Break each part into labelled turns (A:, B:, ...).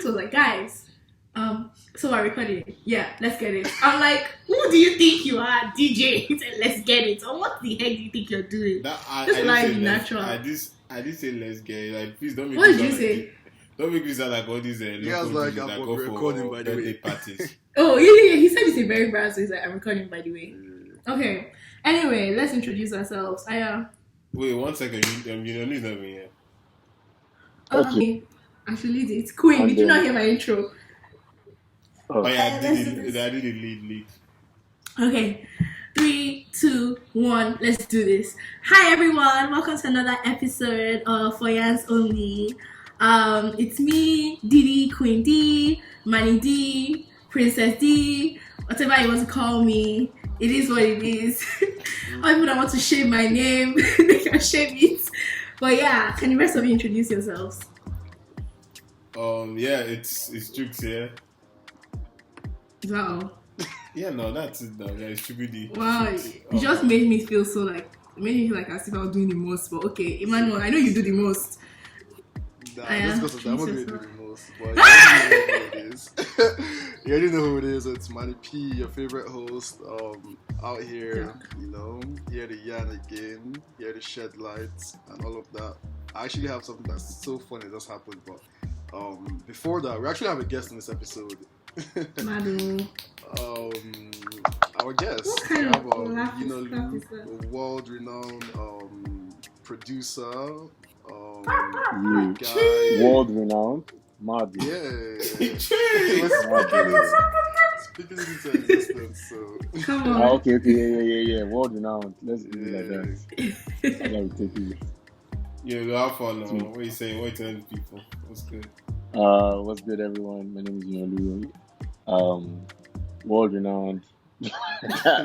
A: was like, guys, so we're recording. Yeah, let's get it. I'm like, who do you think you are, DJ? He said, let's get it. Or what the heck do you think you're doing? Just like natural.
B: I did say let's get it. Like, please don't make
A: What did you say?
B: Don't make me sound like all these
C: like I'm recording by the way.
B: Parties.
A: Oh, yeah. He said it's a very brand, so he's like, I'm recording by the way. Okay. Anyway, let's introduce ourselves.
B: Wait, 1 second. Yinoluu is not me here.
A: Okay. Actually, it's Queen. Did you not hear my intro?
B: Oh yeah, I did the lead. Okay.
A: 3, 2, 1. Let's do this. Hi everyone. Welcome to another episode of For Yans Only. It's me, Didi, Queen D, Manny D, Princess D, whatever you want to call me. It is what it is. All people that want to shame my name, they can shame it. But yeah, can the rest of you introduce yourselves?
B: Yeah, it's Jukes here.
A: Wow.
B: Yeah, no, that's it. No, yeah, it's Chubidi.
A: Wow, you just made me feel so like, as if I was doing the most. But okay, Emmanuel, I know you do the most.
C: Let's go to that. I'm not going to do the most, but you already know who it is. You already know who it is. It's Manny P, your favorite host. Out here, here to yarn again, here to shed lights and all of that. I actually have something that's so funny that just happened, but before that, we actually have a guest in this episode.
A: Madu.
C: Our guest, we have Yinoluu, a world-renowned producer. Guy.
D: World-renowned, mad.
C: Yeah. Speaking into existence, so.
A: Come on.
D: Okay, yeah. World-renowned. Let's do it like that. I gotta take it.
B: Yeah, we have fun. What are you saying? What are you telling people? What's good?
D: What's good, everyone? My name is Yinoluu. World-renowned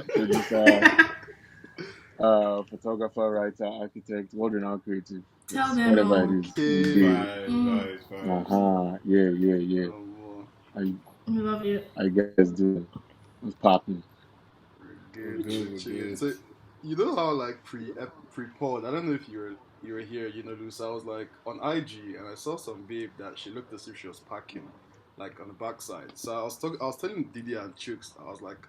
D: producer, photographer, writer, architect, world-renowned creative.
A: Tell them
D: whatever
A: all.
D: it is.
B: Right.
D: Yeah.
A: We love you.
D: I guess it's popping.
C: Good. So you know how like pre-pod, I don't know if you were here, Yinoluu. So I was like on IG and I saw some babe that she looked as if she was packing, like on the backside. So I was telling Didi and Chooks, I was like,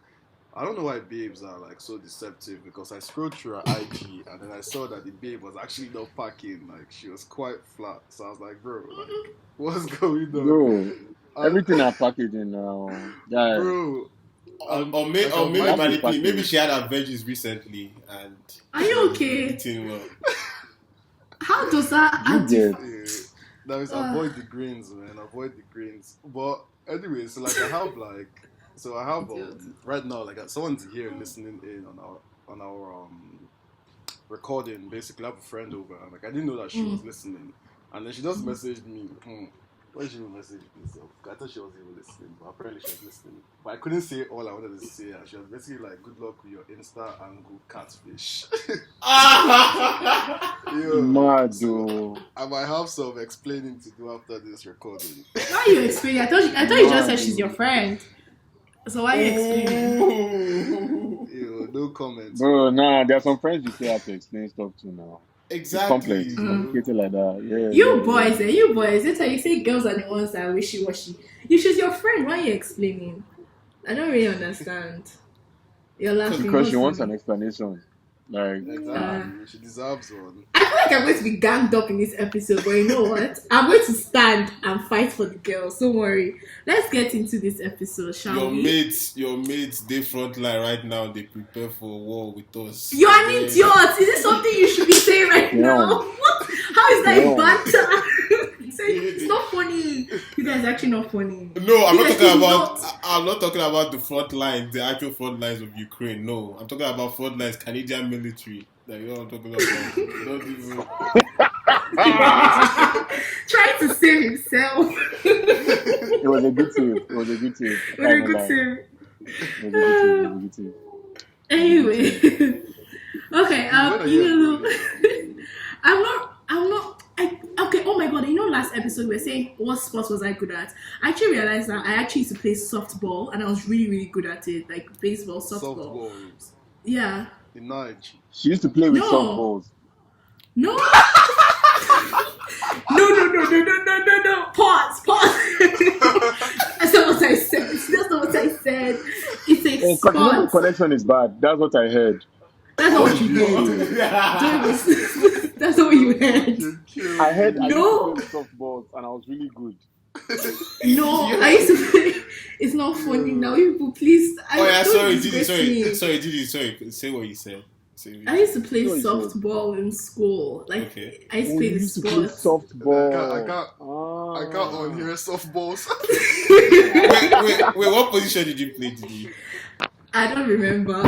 C: I don't know why babes are like so deceptive, because I scrolled through her IG and then I saw that the babe was actually not packing, like she was quite flat. So I was like, bro, like, what's going on?
D: Bro, everything I package in now. Yeah.
B: Bro. Or maybe she had her veggies recently and
A: are you okay?
B: Eating well.
A: How does that
C: That is avoid the greens, man. Avoid the greens. But anyway, so like I have right now, like someone's here listening in on our recording. Basically, I have a friend over, and like I didn't know that she was listening, and then she just messaged me. Why did she even message me? So I thought she wasn't even listening, but apparently she was listening. But I couldn't say all I wanted to say, and she was basically like, "Good luck with your Insta angle catfish."
D: Mado.
C: I might have some explaining to do after this recording.
A: Why are you explaining? I thought you just said she's your friend. So why are you explaining?
C: No comments.
D: Bro, nah, there are some friends you still have to explain stuff to now.
B: Exactly.
D: It's complicated like that. Yeah.
A: You boys. That's how you say girls are the ones that are wishy-washy. If she's your friend, why are you explaining? I don't really understand. You're laughing.
D: Because she wants an explanation. Like,
C: exactly. She deserves one.
A: I feel like I'm going to be ganged up in this episode, but you know what? I'm going to stand and fight for the girls. Don't worry. Let's get into this episode, shall we?
B: Your mates, they front line right now. They prepare for war with us.
A: You're an idiot. Is this something you should be saying right now? What? How is that a banter? It's not funny. You guys are actually not funny.
B: No, I'm not talking about the front lines, the actual front lines of Ukraine. No, I'm talking about front lines, Canadian military. That you know what I'm talking about. Not even.
A: Trying to save himself.
D: It was a good save.
A: Anyway. Okay, okay, oh my god, last episode we were saying what sports was I good at. I actually realized that I actually used to play softball and I was really, really good at it, like baseball, softball. Yeah.
C: In Nige.
D: She used to play with softballs.
A: No. No. Pause.
D: Oh, because you know the
A: sports.
D: connection is bad. That's what I heard.
A: That's not what you thought. That's not what you heard.
D: I heard I used to play
A: No,
D: with softballs and I was really good.
A: no, I used to play. It's not funny now. You people, please.
B: Oh yeah,
A: Don't
B: sorry,
A: disgrace
B: Didi,
A: me.
B: Say what you said.
A: I used to play
D: No, you said.
A: softball in school. Like
B: Okay.
A: I used to
D: Oh,
A: play
D: you
A: the
D: used to play
A: sports.
D: softball.
C: I got on here softballs.
B: Wait, what position did you play, Didi?
A: I don't remember.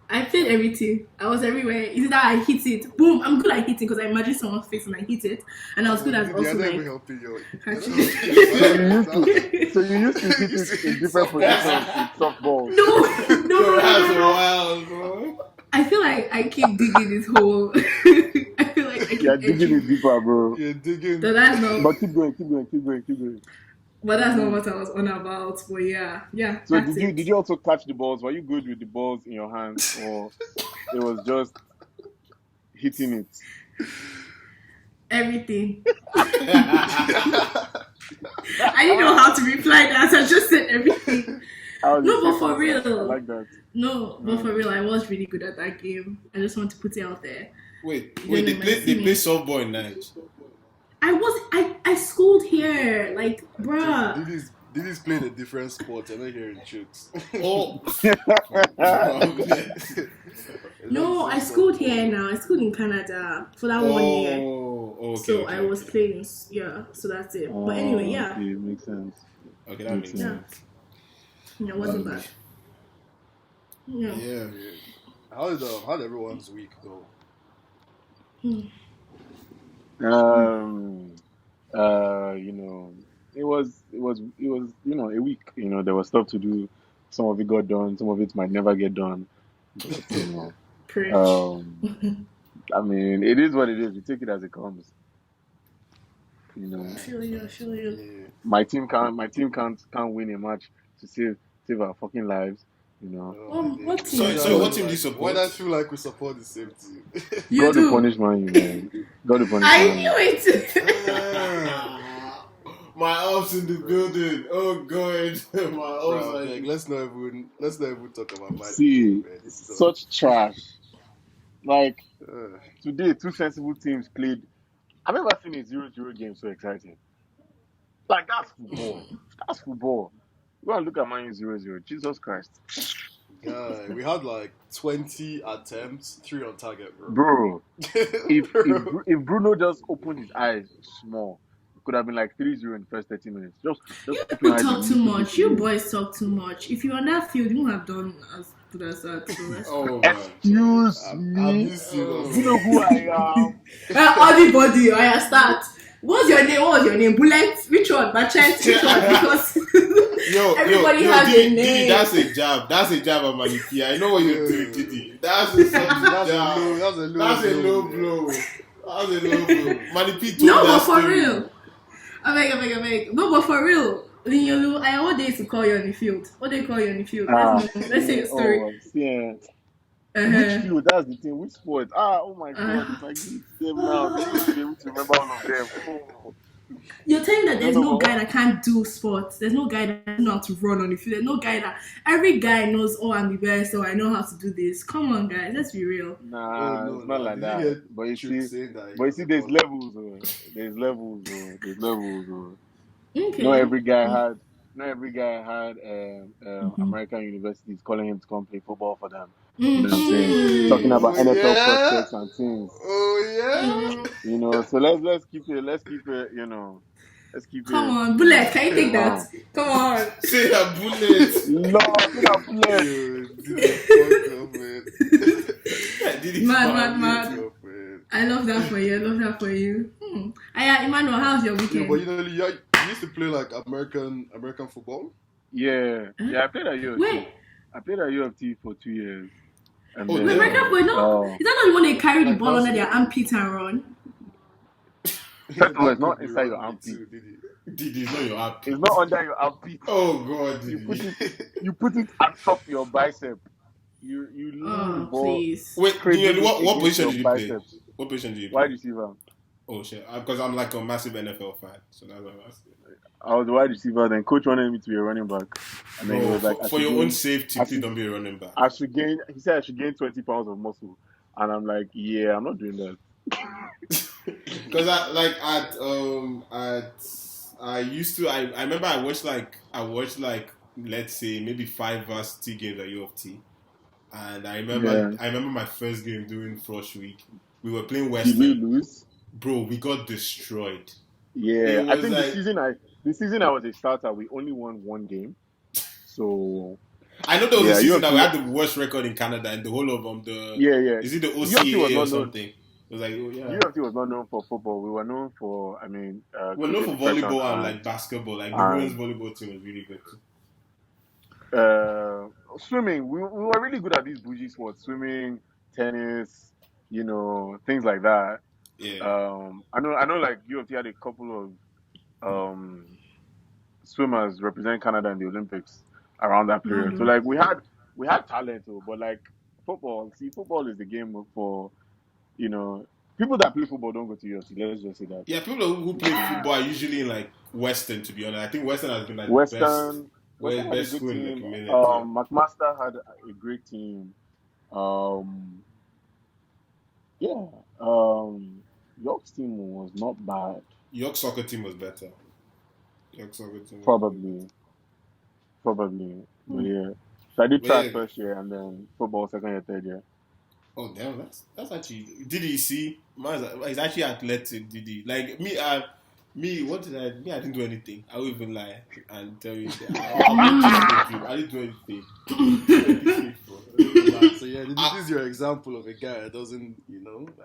A: I played everything. I was everywhere. Is that I hit it? Boom! I'm good at hitting because I imagine someone's face and I hit it, and I was good at
C: Didi,
A: also
C: I never
A: like.
C: helping you.
D: So you used to hit it in different positions in softball.
A: No.
B: That's wild, bro.
A: I feel like I keep digging this hole. I feel like I keep
D: You're digging
A: edging.
D: it deeper, bro.
C: You're digging.
A: So that's not.
D: But keep going.
A: But that's not what I was on about. But yeah.
D: So
A: That's it.
D: did you also catch the balls? Were you good with the balls in your hands, or it was just hitting it?
A: Everything. I didn't know how to reply that. So I just said everything.
D: How
A: No,
D: did
A: but
D: you
A: for
D: answer?
A: real.
D: I like that.
A: No, but for real, I was really good at that game. I just want to put it out there.
B: Wait,
A: Yeah,
B: they
A: you
B: play
A: might see me.
B: softball in night.
A: I schooled here, like, bruh.
C: Didi's playing a different sport. I'm not hearing chooks.
B: Oh,
A: No, I schooled here now. I schooled in Canada for that 1 year.
B: okay.
A: So I was playing, so that's it. But anyway, yeah.
D: Okay, makes sense.
B: Okay, that makes
D: Yeah.
B: sense.
A: It wasn't bad. Yeah.
B: Yeah.
C: How did everyone's week go?
D: It was a week. There was stuff to do. Some of it got done. Some of it might never get done. But,
A: Preach.
D: I mean, it is what it is. We take it as it comes.
A: Feel you.
C: Yeah.
D: My team can't win a match to save our fucking lives.
A: What team?
B: So what team do you support?
C: Why do I feel like we support the same team?
A: You
D: God
A: do.
D: will punish man, man. God will punish
A: I
D: man.
A: knew it.
B: My ups in the building. Oh god, my ups.
C: Bro, like, let's not even talk about my
D: See,
C: team, man. This is
D: such trash. Like
C: uh,
D: today, two sensible teams played. I've never seen a 0-0 game so exciting. Like that's football. Go and look at Man U 0-0. Jesus Christ.
C: yeah, we had like 20 attempts, 3 on target, bro.
D: Bro, if Bruno just opened his eyes small, it could have been like 3-0 in the first 30 minutes. Just
A: You
D: open
A: people
D: your eyes
A: talk
D: and
A: too
D: look at
A: much.
D: this
A: You
D: game.
A: boys talk too much. If you're on that field, you won't have done as good as that. So let's
B: Oh man.
D: Excuse
C: Have
D: me.
C: you seen us?
D: You know who I am?
A: Everybody, I start. What's your name? What was your name? Bullet? Which one? Machete? Which one? Because everybody has a
B: Didi,
A: name.
B: that's a jab at Maliki. I know what you're doing, Didi. That's a
C: That's
B: jab.
C: a low
B: That's a low blow. Maliki told
A: No, but
B: that
A: for
B: story.
A: real. I beg. No, but for real. Yinoluu, what day to call you on the field? What do you call you on the field? Let's say the story.
D: Yeah.
A: Uh-huh.
D: Which field? That's the thing. Which sport? Oh my God. If I give them now, they will be able to remember all of them. Oh.
A: You're telling that there's
D: No,
A: no
D: no.
A: guy that can't do sports. There's no guy that doesn't know how to run on the field. There's no guy that every guy knows. Oh, I'm the best. So I know how to do this. Come on, guys. Let's be real.
D: Nah, it's not like
C: Did you
D: that. But you see,
C: saying that
D: there's levels. There's levels.
A: Okay.
D: Not every guy had American universities calling him to come play football for them. You know what I'm saying? Talking about
C: Oh,
D: NFL
C: yeah?
D: prospects and things.
C: Oh yeah.
D: So let's keep it. Let's keep it. Let's keep
A: Come
D: it.
A: on, Bullet. Can you take that? Come on.
B: Say a bullet.
D: Lord, get a play.
B: Didi
A: Mad.
C: Man.
A: I love that for you. Emmanuel, how's your
C: Yeah,
A: weekend?
C: but you used to play like American football.
D: Yeah, I played at U of T.
A: Wait,
D: I played at U of T for 2 years. And
B: Oh,
D: then,
B: yeah.
A: American boy, no.
D: Oh.
A: Is that not when they carry the
C: Like
A: ball under
C: basketball.
A: their armpit and run?
D: First of all, it's not
C: That could be
D: inside your
C: wrong
D: armpit.
C: too, did it?
B: Didi is not your app.
D: It's not under your armpit.
B: Oh god,
D: You put
B: Didi.
D: you put it atop your bicep. You lean the
A: Oh,
D: ball.
A: please.
B: Wait,
D: cradle
B: Didi, what
D: against
B: position
D: your
B: did you play?
D: biceps.
B: What position did you play?
D: Wide receiver.
B: Oh shit, because I'm like a massive NFL fan, so that's what I'm asking.
D: I was a wide receiver. Then coach wanted me to be a running back. And then he
B: Bro,
D: was like,
B: for your own safety, please don't be a running back.
D: I should gain. He said I should gain 20 pounds of muscle, and I'm like, yeah, I'm not doing that.
B: Because I used to I remember I watched like let's say maybe 5 varsity games at U of T, and
D: Yeah.
B: I remember my first game during Frosh Week. We were playing
D: Did we
B: Western.
D: lose?
B: Bro, we got destroyed. It
D: Yeah, I
B: was
D: think
B: like
D: the season I was a starter, we only won one game. So
B: I know there was a
D: yeah,
B: season that we
D: UFC.
B: had the worst record in Canada and the whole of the
D: Yeah, yeah.
B: is it the
D: UFC was
B: OCAA or
D: not known.
B: something? It was like oh yeah.
D: UFC was not known for football. We were known for,
B: We're known for
D: depression
B: volleyball and like basketball. Like the women's volleyball team was really good too.
D: Swimming. We were really good at these bougie sports: swimming, tennis, things like that.
B: Yeah.
D: I know, like UFC had a couple of swimmers represent Canada in the Olympics around that period. So like we had talent, but like football is the game for people that play football don't go to UFC. Let's just say that.
B: Yeah, people who play football are usually in like Western. To be honest, I think Western has been like
D: Western had a
B: best
D: good
B: school in the
D: team.
B: community.
D: McMaster had a great team. Yeah. York's team was not bad.
B: York soccer team was better. York soccer team.
D: Probably. But yeah. So I did track first year and then football second year, third year.
B: Oh damn, that's actually. Did you see? He's actually athletic. Did he? Like me, what did I? Me, I didn't do anything. I won't even lie and tell you. I didn't do anything.
C: So yeah, this is your example of a guy that doesn't,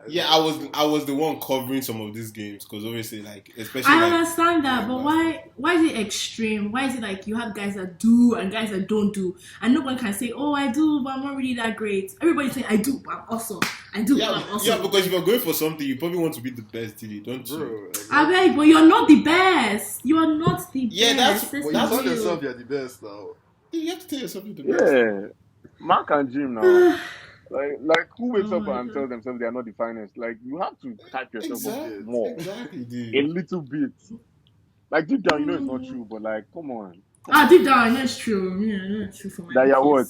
B: Yeah, I was the one covering some of these games because obviously, like, especially.
A: I understand that, but why is it extreme? Why is it like you have guys that do and guys that don't do, and no one can say, "Oh, I do, but I'm not really that great." Everybody's saying, "I do, but I'm awesome. I do, but I'm awesome."
B: Yeah, because if you're going for something, you probably want to be the best, don't you?
C: Bro, exactly.
A: I beg, but you're not the best. You are not the
B: Yeah,
A: best.
C: Well, you tell yourself you're the best now.
B: You have to tell yourself you're the best.
D: Yeah. Mark and Jim now. Like who wakes up and tells themselves they are not the finest? Like you have to type yourself up more.
B: Exactly, dude.
D: A little bit. Like deep down, it's not true, but like, come on.
A: Deep down, I know it's true. Yeah, I know it's true for my
D: That you're what?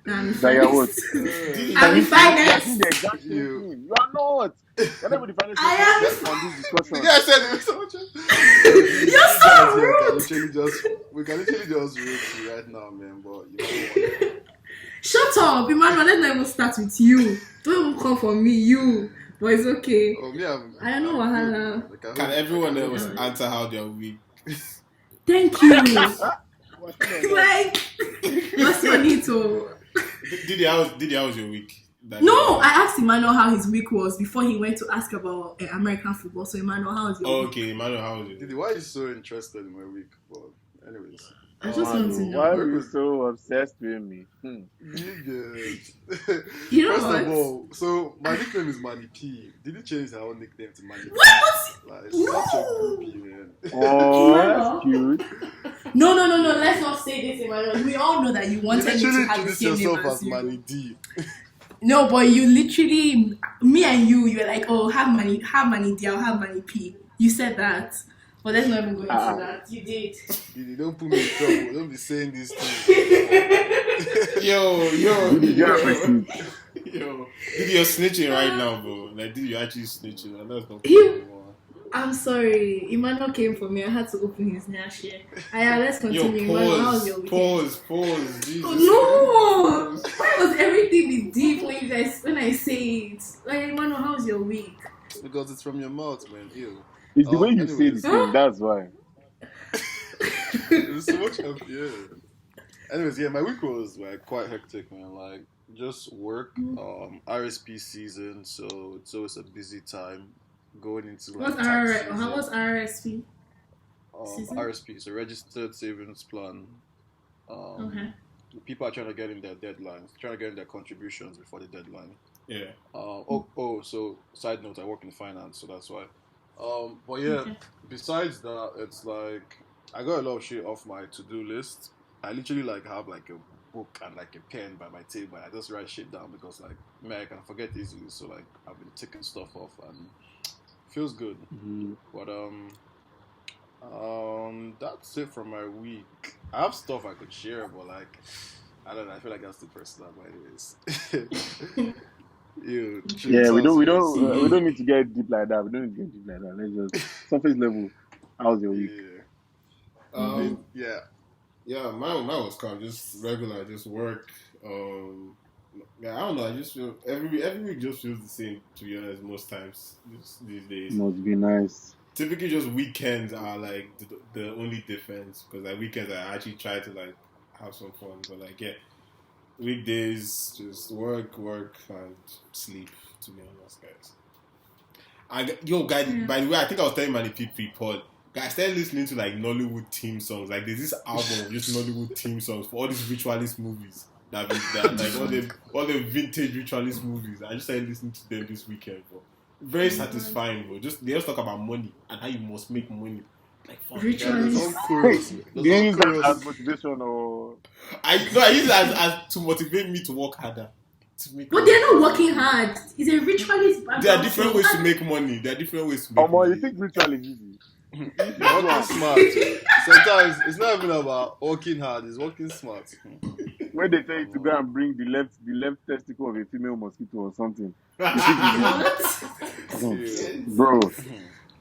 A: That you're what? I'm the finest.
D: The exact same thing. You are not. You're not the finest.
A: I am.
D: On this discussion.
B: Yeah, I said it so much.
A: You're so rude.
C: We can literally just roast you right now, man. But you know what?
A: Shut up, Emmanuel. Let's not even start with you. Don't even come for me, you. But it's okay.
C: Oh, me,
A: I don't know what.
B: Can everyone else answer how they're weak?
A: Thank you. Like, what's your need to?
B: Didi, how was your week?
A: No, I asked Emmanuel how his week was before he went to ask about American football. So Emmanuel, how was your week?
B: Okay, Emmanuel, how was your week?
C: Didi, why are you so interested in my week? But anyways.
A: I just want to know.
D: Why are you so obsessed with me?
A: You know
C: First
A: what?
C: of all, so my nickname is Manny P. Did you change her own nickname to Manny P?
A: What?
C: Like,
A: No.
C: such a groupie, man.
D: Oh, that's cute.
A: No. Let's not say this, Emmanuel. We all know that you wanted me to have the same name
C: yourself
A: as
C: as
A: you.
C: Manny D.
A: No, but you literally, me and you were like, oh, have money D, I'll have money P. You said that. But let's not even go into that. You did.
C: Didi, don't put me in trouble. Don't be saying these things.
B: Yo.
D: Didi,
B: You're snitching right now, bro. Like, Didi, you're actually snitching. And that's not
A: I'm sorry. Emmanuel came for me. I had to open his nash here. Let's continue. Emmanuel, how was your weekend?
B: Pause. Jesus.
A: Oh, no! Why was everything be deep when I say it? Like, Emmanuel, how was your week?
C: Because it's from your mouth, man. Ew.
D: It's the way you say the thing, that's why.
C: There's so much yeah. Anyways, yeah, my week was like quite hectic, man. Like just work, RSP season, so it's always a busy time going into like
A: What's RSP?
C: RSP, so registered savings plan.
A: Okay.
C: People are trying to get in their deadlines, trying to get in their contributions before the deadline.
B: Yeah.
C: So side note, I work in finance, so that's why. But yeah, besides that, it's like I got a lot of shit off my to-do list. I literally like have like a book and like a pen by my table. I just write shit down because like man, I can forget easily. So like I've been ticking stuff off and feels good.
D: Mm-hmm.
C: But that's it for my week. I have stuff I could share, but like, I don't know. I feel like that's too personal, but anyways. Chill
D: Yeah,
C: sounds
D: we
C: good.
D: don't need to get deep like that. We don't need to get deep like that. Let's just surface level. How's your week?
C: Yeah.
A: Mm-hmm.
C: Yeah.
B: Yeah, mine was calm, just regular, just work. Um, yeah, I don't know. I just feel every week just feels the same. To be honest, most times these days.
D: Must be nice.
B: Typically, just weekends are like the only difference because like weekends I actually try to like have some fun, but like yeah, weekdays just work, and sleep. To be honest, guys. Yo, guys,
A: Yeah.
B: by the way, I think I was telling Manny pre-pod. Guys, I started listening to like Nollywood theme songs. Like, there's this album of just Nollywood theme songs for all these ritualist movies that like all the vintage ritualist movies. I just started listening to them this weekend, bro. Very satisfying, bro. They just talk about money and how you must make money. Like, fuck.
C: Yeah, there's
A: Ritualist.
C: some chorus.
D: Do
C: There's
D: you
C: some
D: use that
C: chorus.
D: as motivation or?
B: I use it as to motivate me to work harder. To make
A: But
B: money.
A: they're not working hard. It's a ritualist background.
B: There are different
A: song.
B: ways to make money. There are different ways to make
D: Omo, you
B: money.
D: think ritual is easy?
C: Working smart. Sometimes it's not even about working hard, it's working smart.
D: When they tell you to go and bring the left testicle of a female mosquito or something,
A: What?
C: Yeah.
D: bro.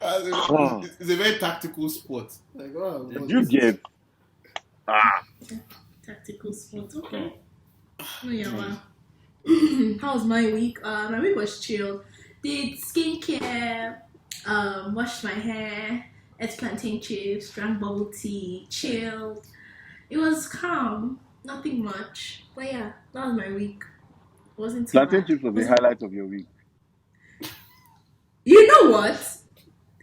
B: It's a very tactical sport. Like, oh,
D: Did you get?
A: Tactical sports. Okay. Oh, yeah, wow. How was my week? My week was chill. Did skincare, washed my hair, ate plantain chips, drank bubble tea, chilled. It was calm, nothing much. But yeah, that was my week. Wasn't too
D: Plantain
A: bad.
D: chips was the highlight of your week.
A: You know what?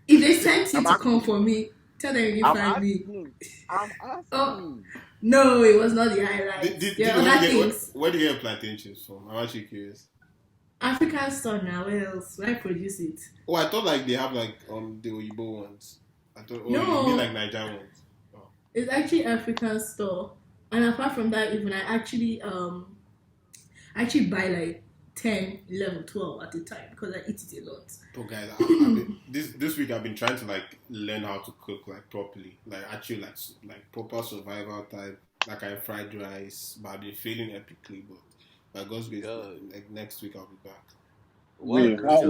A: If they sent you
D: I'm
A: to come
D: asking.
A: for me, tell them you
D: I'm
A: find me.
D: asking.
A: Oh, no, it was not the highlight. There are other things.
B: where do you get plantain chips from? I'm actually curious.
A: African store now. Where else? Where I produce it?
B: Oh, I thought like they have like the Oyibo ones. I thought you
A: No.
B: mean like Nigerian ones. Oh.
A: It's actually African store, and apart from that, even I actually buy like 10, 11, 12 at a time because I eat it a lot.
B: So guys, this week I've been trying to like learn how to cook like properly, like actually like proper survival type, like I fried rice, but I've been failing epically. But by God's grace, like next week I'll be back.
D: Wait,
C: Wow,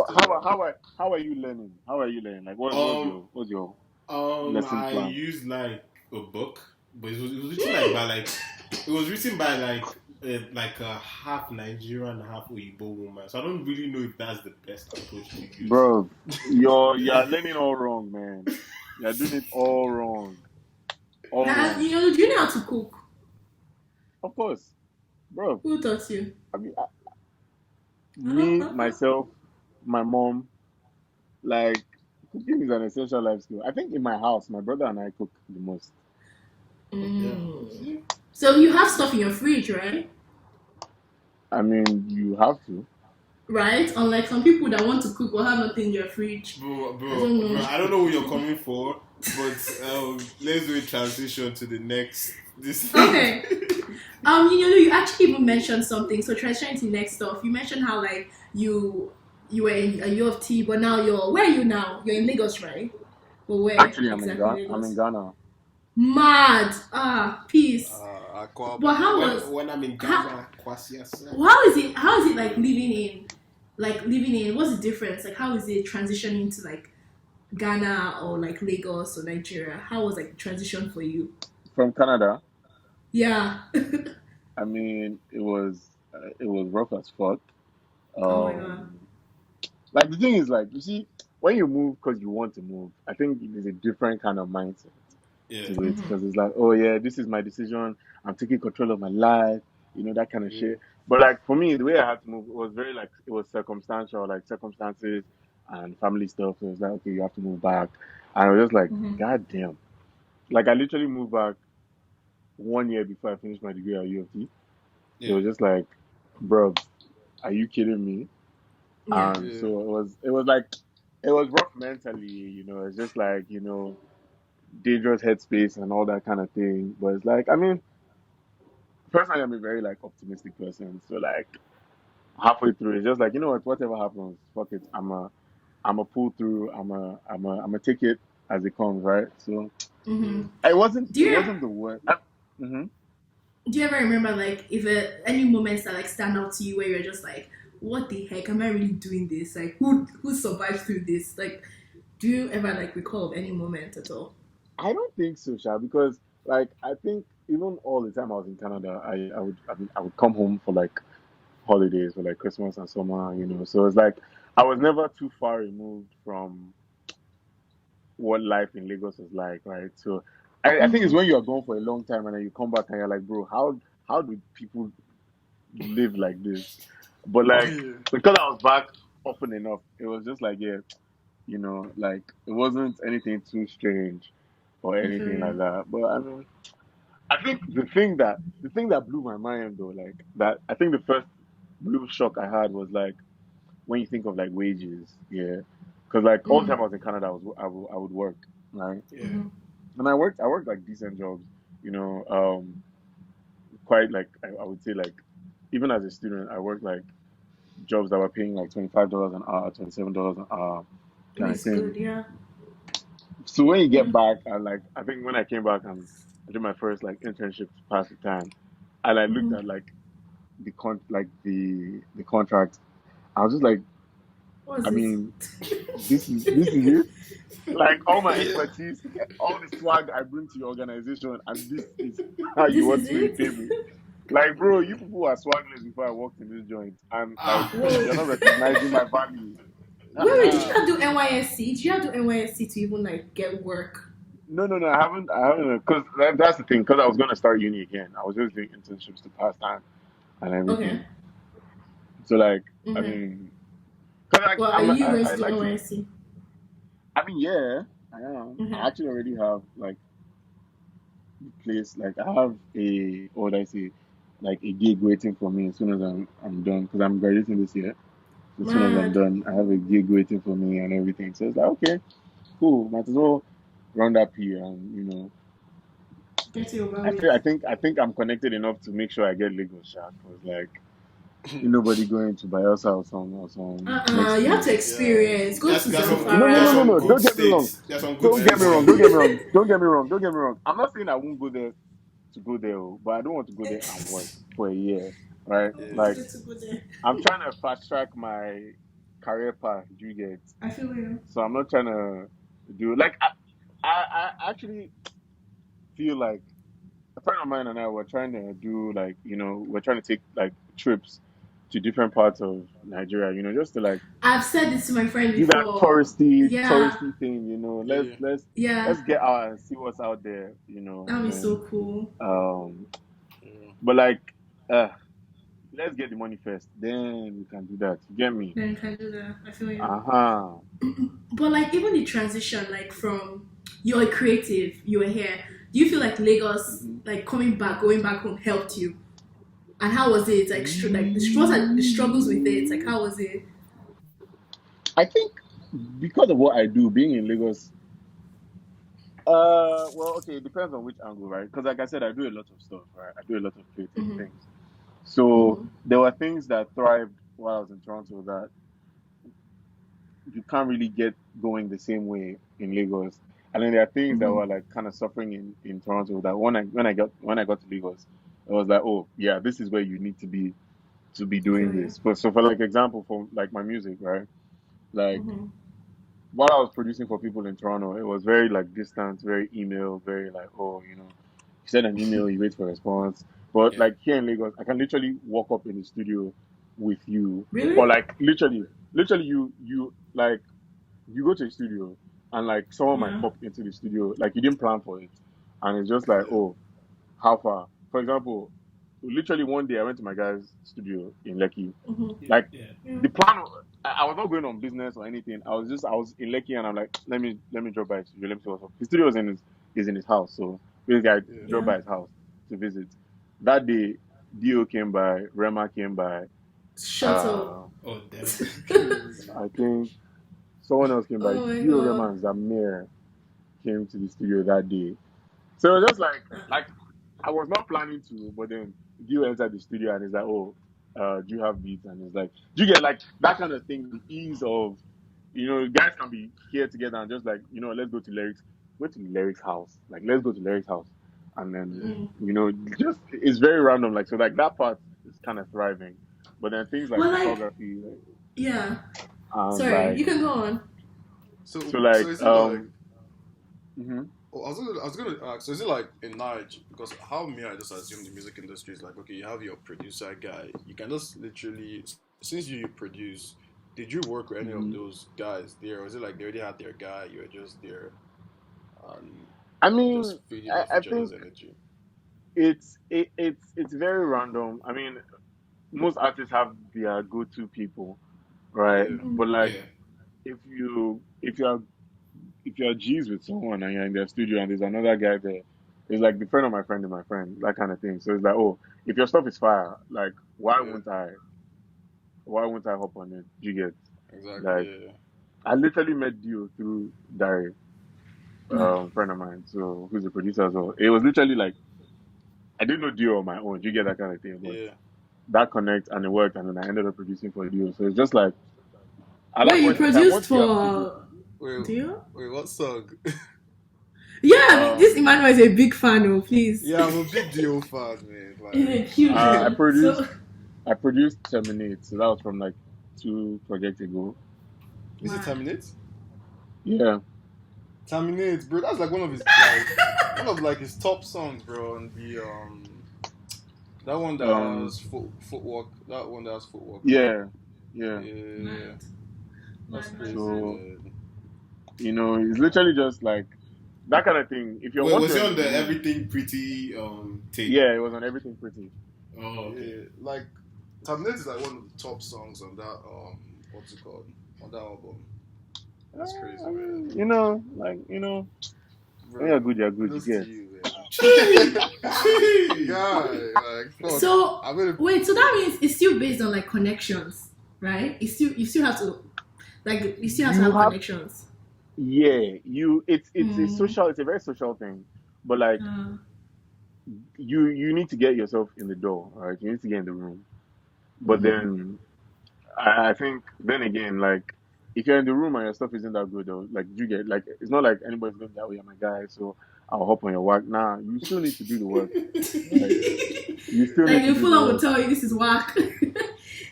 C: Christian
D: how are you learning? How are you learning? Like, what's your lesson
B: I
D: plan?
B: used like a book, but it was written like by like it was written by like a half Nigerian, half Oyibo woman. So I don't really know if that's the best approach to use.
D: Bro, you're learning all wrong, man. You're doing it all wrong. All
A: Now,
D: wrong.
A: do you know how to cook?
D: Of course, bro.
A: Who taught you?
D: I mean, me, myself, my mom, like cooking is an essential life skill. I think in my house, my brother and I cook the most.
A: Mm. So you have stuff in your fridge, right?
D: I mean, you have to.
A: Right? Unlike some people that want to cook but have nothing in your fridge.
B: Bro,
A: don't know.
B: I don't know who you're coming for, but let's do a transition to the next. This
A: Okay. You actually even mentioned something. So transitioning to the next stuff. You mentioned how like you were in a U of T, but now where are you now? You're in Lagos, right? But where
D: Actually, I'm
A: exactly
D: in
A: Lagos?
D: Ghana.
A: Mad. Peace.
C: Aqua.
A: But how was
B: when I'm in Ghana, Kwasi
A: how is it like living in what's the difference? Like how is it transitioning to like Ghana or like Lagos or Nigeria? How was like the transition for you?
D: From Canada.
A: Yeah.
D: I mean, it was rough as fuck.
A: Oh my God.
D: Like the thing is, like you see, when you move because you want to move, I think there's a different kind of mindset to it because it's like, oh yeah, this is my decision. I'm taking control of my life, that kind of shit. But like for me, the way I had to move it was very like it was circumstantial, like circumstances and family stuff. So it's like, okay, you have to move back, and I was just like, God damn, like I literally moved back 1 year before I finished my degree at U of T.
B: Yeah.
D: It was just like, bro, are you kidding me?
A: Yeah.
D: So it was like it was rough mentally, it's just like, dangerous headspace and all that kind of thing. But it's like, I mean, personally I'm a very like optimistic person. So like halfway through it's just like, you know what, whatever happens, fuck it. I'm a pull through, I'm a take it as it comes, right? So
A: Mm-hmm.
D: It wasn't.
A: Do
D: It
A: you
D: wasn't the worst. Mm-hmm.
A: do you ever remember like if any moments that like stand out to you where you're just like, what the heck am I really doing this? Like who survived through this? Like, do you ever like recall of any moment at all?
D: I don't think so, Sha, because like I think even all the time I was in Canada, I would come home for like holidays for like Christmas and summer, you know. So it's like I was never too far removed from what life in Lagos is like, right? So I think it's
A: Mm-hmm.
D: when you're gone for a long time and then you come back and you're like, bro, how do people live like this? But like
C: Yeah.
D: because I was back often enough, it was just like, yeah, you know, like it wasn't anything too strange or
A: I feel
D: anything like
A: you.
D: that. But I mean, I think the thing that blew my mind though, like that I think the first real shock I had was like when you think of like wages, yeah, because like all the time I
A: Mm-hmm.
D: was in Canada, I would work, right,
B: Yeah.
A: Mm-hmm.
D: and I worked like decent jobs, you know, quite like I would say like even as a student, I worked like jobs that were paying like $25 an hour, $27 an hour, kind of
A: It's
D: thing.
A: good, yeah.
D: So when you get
A: Mm-hmm.
D: back, and like I think when I came back and I did my first like internship to pass the time, I like looked
A: Mm-hmm.
D: at like the contract. I was just like,
A: What was
D: I
A: this?
D: mean, this is it. Like all my
B: Yeah.
D: expertise, all the swag I bring to your organization, and this is how you
A: This
D: want
A: is
D: to
A: it?
D: repay me. Like, bro, you people were swagless before I walked in this joint, and like
B: Ah.
A: Whoa.
D: you're not recognizing my value.
A: Wait, did you not do NYSC? Did you not do NYSC to even like get work?
D: No, I haven't, because that's the thing. Because I was gonna start uni again, I was just doing internships to pass time and
A: Okay.
D: everything. So like, I
A: Mm-hmm.
D: mean, because
A: Well, are you going
D: I
A: to do
D: like to.
A: NYSC?
D: I mean, yeah, I am. I
A: Mm-hmm.
D: actually already have like the place. Like, I have a what would I say, like a gig waiting for me as soon as I'm done. Because I'm graduating this year. So as soon as I'm
A: Mad.
D: done, I have a gig waiting for me and everything. So it's like, okay, cool. Might as well round up here and
A: Get it over
D: I
A: with.
D: feel I think I'm connected enough to make sure I get Lagos shot. Cause like ain't nobody going to Bayelsa or some next
A: You have to
D: place.
C: Yeah.
A: experience. Go to
B: There's
A: Zamfara.
B: some
D: No.
B: good
D: Don't get me wrong.
B: states. There's some good
D: Don't get me
B: states
C: Bayelsa
D: wrong.
B: here.
C: is
D: Don't get me
C: good.
D: wrong. Don't get me wrong. Don't get me wrong. I'm not saying I won't go there to go there, oh, but I don't want to go there and work for a year, right?
C: Yeah.
D: Like
A: Good to go there.
D: I'm trying to fast track my career path. Do you get?
A: I feel you.
D: So I'm not trying to do like I actually feel like a friend of mine and I were trying to do like we're trying to take like trips to different parts of Nigeria, just to like
A: I've said this to my friend
D: do that
A: before.
D: touristy
A: Yeah,
D: touristy thing.
C: Yeah.
A: yeah.
D: Let's get out and see what's out there.
A: That'd
D: And
A: be
D: then
A: so cool.
D: um,
C: Yeah.
D: but like uh, let's get the money first, then we can do that. You get me?
A: Then you can do that. I feel you.
D: Uh huh.
A: But like even the transition, like from you're a creative, you were here. Do you feel like Lagos,
D: Hmm.
A: like coming back, going back home, helped you? And how was it? Like, what are the struggles with it? Like, how was it?
D: I think because of what I do, being in Lagos. Well, okay, it depends on which angle, right? Because, like I said, I do a lot of stuff, right? I do a lot of creative
A: Mm-hmm.
D: things. So
A: Mm-hmm.
D: there were things that thrived while I was in Toronto that you can't really get going the same way in Lagos. And then there are things that
A: Mm-hmm.
D: were like kind of suffering in Toronto that when I got to Lagos, I was like, oh yeah, this is where you need to be
A: I
D: doing
A: feel you.
D: this. For like example, for like my music, right? Like
A: Mm-hmm.
D: while I was producing for people in Toronto, it was very like distant, very email, very like, oh, you send an email, you wait for a response. But
B: Yeah.
D: like here in Lagos, I can literally walk up in the studio with you, or
A: Really?
D: like literally you like you go to the studio and like someone might
A: Yeah.
D: pop into the studio, like you didn't plan for it, and it's just like,
C: Yeah.
D: oh, how far? For example, literally one day I went to my guy's studio in Lekki,
A: Mm-hmm.
B: Yeah.
D: like
B: Yeah.
A: Yeah.
D: the plan. I was not going on business or anything. I was in Lekki and I'm like, let me drop by his studio. Let me see what's up. His studio is in his house, so basically I
C: Yeah.
D: drove
A: Yeah.
D: by his house to visit. That day, Dio came by, Rema came by.
A: Shut up.
D: Uh,
B: Oh damn.
C: Crazy.
D: I think someone else came by.
A: Oh my
D: Dio, Rema,
A: god.
D: and Zamir came to the studio that day. So it was just like I was not planning to, but then Dio entered the studio and he's like, oh, do you have beats? And it's like, do you get like that kind of thing? The ease of guys can be here together and just like, let's go to lyrics. go to Lyric's house. Like, let's go to Lyric's house. And then, just, it's very random. Like, so, like, that part is kind of thriving. But then things like
A: Well, like,
D: photography,
A: yeah.
D: and
A: Sorry,
D: like,
A: you can go on.
C: So
D: so, like,
C: is it like?
D: mhm.
C: Oh, I was gonna ask. So is it like in Nige? Because how me, I just assume the music industry is like, okay, you have your producer guy. You can just literally, since you produce, did you work with any of those guys there, or is it like they already had their guy, you were just there, and
D: I
C: just
D: mean,
C: feeding off
D: I
C: each other's
D: think
C: energy?
D: it's very random. I mean, most artists have their go-to people, right?
C: Yeah,
D: But like,
B: Yeah.
D: if you're G's with someone and you're in their studio and there's another guy there, it's like the friend of my friend is my friend, that kind of thing. So it's like, oh, if your stuff is fire, like, why
C: yeah,
D: won't I hop on it? You get,
C: exactly.
D: like,
C: Yeah,
D: I literally met Dio through Dari, friend of mine, so who's a producer as well. It was literally like I didn't know Dio on my own. You get that kind of thing, but
C: yeah.
D: that connect and it worked, and then I ended up producing for Dio. So it's just like at that
A: Wait, you
D: point in time,
A: produced
D: once you have people,
A: for
C: Wait,
A: Dio?
C: wait, what song?
A: Yeah, this
D: um,
A: Emmanuel is a big fan of. Please,
C: Yeah, I'm a big Dio fan, man.
A: he's
C: Like,
A: a huge
D: I
A: fan.
D: produced
A: So,
D: I produced Terminate, so that was from like 2 projects ago.
C: is it
A: man.
C: Terminate?
D: Yeah,
C: Terminate, bro. That's like one of his top songs, bro. And the that one that
D: um,
C: has footwork. That one that has footwork on it.
D: yeah, yeah.
C: Yeah,
A: Mad.
C: that's
A: Mad, mad,
C: crazy,
A: mad.
D: So
C: man.
D: it's literally just like that kind of thing. If you're
B: Wait,
D: once
B: was
D: you're
B: he
D: in
B: on
D: the
B: the
D: room,
B: Everything Pretty tape?
D: yeah, it was on Everything Pretty.
B: Oh, okay.
C: Yeah, like Terminate is like one of the top songs on that what's it called, on that album. That's crazy,
D: I
C: man.
D: mean, when
C: Bro,
D: you're good, you
C: kudos to
D: get.
C: you, man.
B: Gee, gee.
C: Guy, like fuck.
A: So
C: I mean,
A: wait, so that means it's still based on like connections, right? It's still you still have to
D: You
A: have
D: have
A: connections.
D: Yeah, it's a
A: Mm.
D: social, it's a very social thing. But like
A: Uh,
D: you need to get yourself in the door, right? You need to get in the room. But
A: mhm.
D: then I think then again, like if you're in the room and your stuff isn't that good, though, like you get like it's not like anybody's going to be, oh, you're my guy, so I'll hop on your work. Nah, you still need to do the work, right? You still
A: Like
D: need to
A: the
D: do the
A: full on will
D: work.
A: tell you this is whack.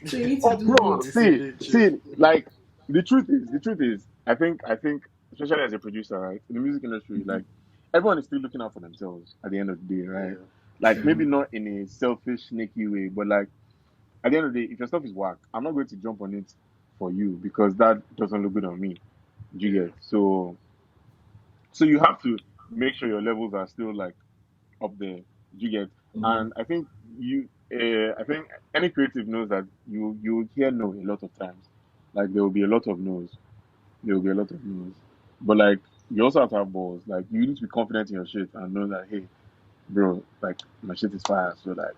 A: So you need to
D: Oh,
A: do
D: bro,
A: both.
C: it's a
D: see,
C: bit chill.
D: see, like the truth is, I think, especially as a producer, right, in the music industry, like everyone is still looking out for themselves at the end of the day, right?
C: Yeah,
D: Like maybe
A: True.
D: not in a selfish, sneaky way, but like at the end of the day, if your stuff is whack, I'm not going to jump on it for you because that doesn't look good on me. Do you
C: yeah.
D: get? So you have to make sure your levels are still like up there. You get,
A: Mhm.
D: and I think any creative knows that you hear no a lot of times. Like there will be a lot of no's. There will be a lot of no's. But like you also have to have balls. Like you need to be confident in your shit and know that hey, bro, like my shit is fire. So like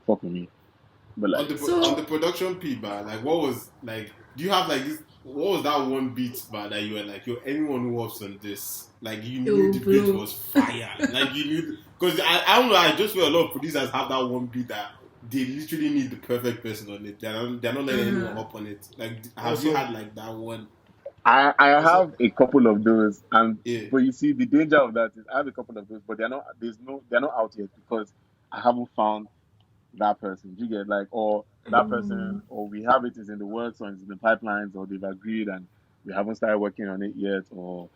D: fuck with me. But
B: On
D: like
B: the
A: So
B: production P bar, like what was like? Do you have like this? What was that one beat bar that you were like, yo, anyone who works on this, like you knew
A: yo,
B: the beat
A: bro.
B: was fire, like you knew because I don't know. I just feel a lot of producers have that one beat that they literally need the perfect person on it. They're not letting anyone
A: Uh,
B: hop on it. Like, have you
C: Also,
B: had like that one?
D: I
C: also,
D: have a couple of those, and
B: Yeah.
D: but you see the danger of that is I have a couple of those, but they're not out yet because I haven't found that person. Do you get like or that person
A: mm,
D: or we have it is in the works or it's in the pipelines or they've agreed and we haven't started working on it yet or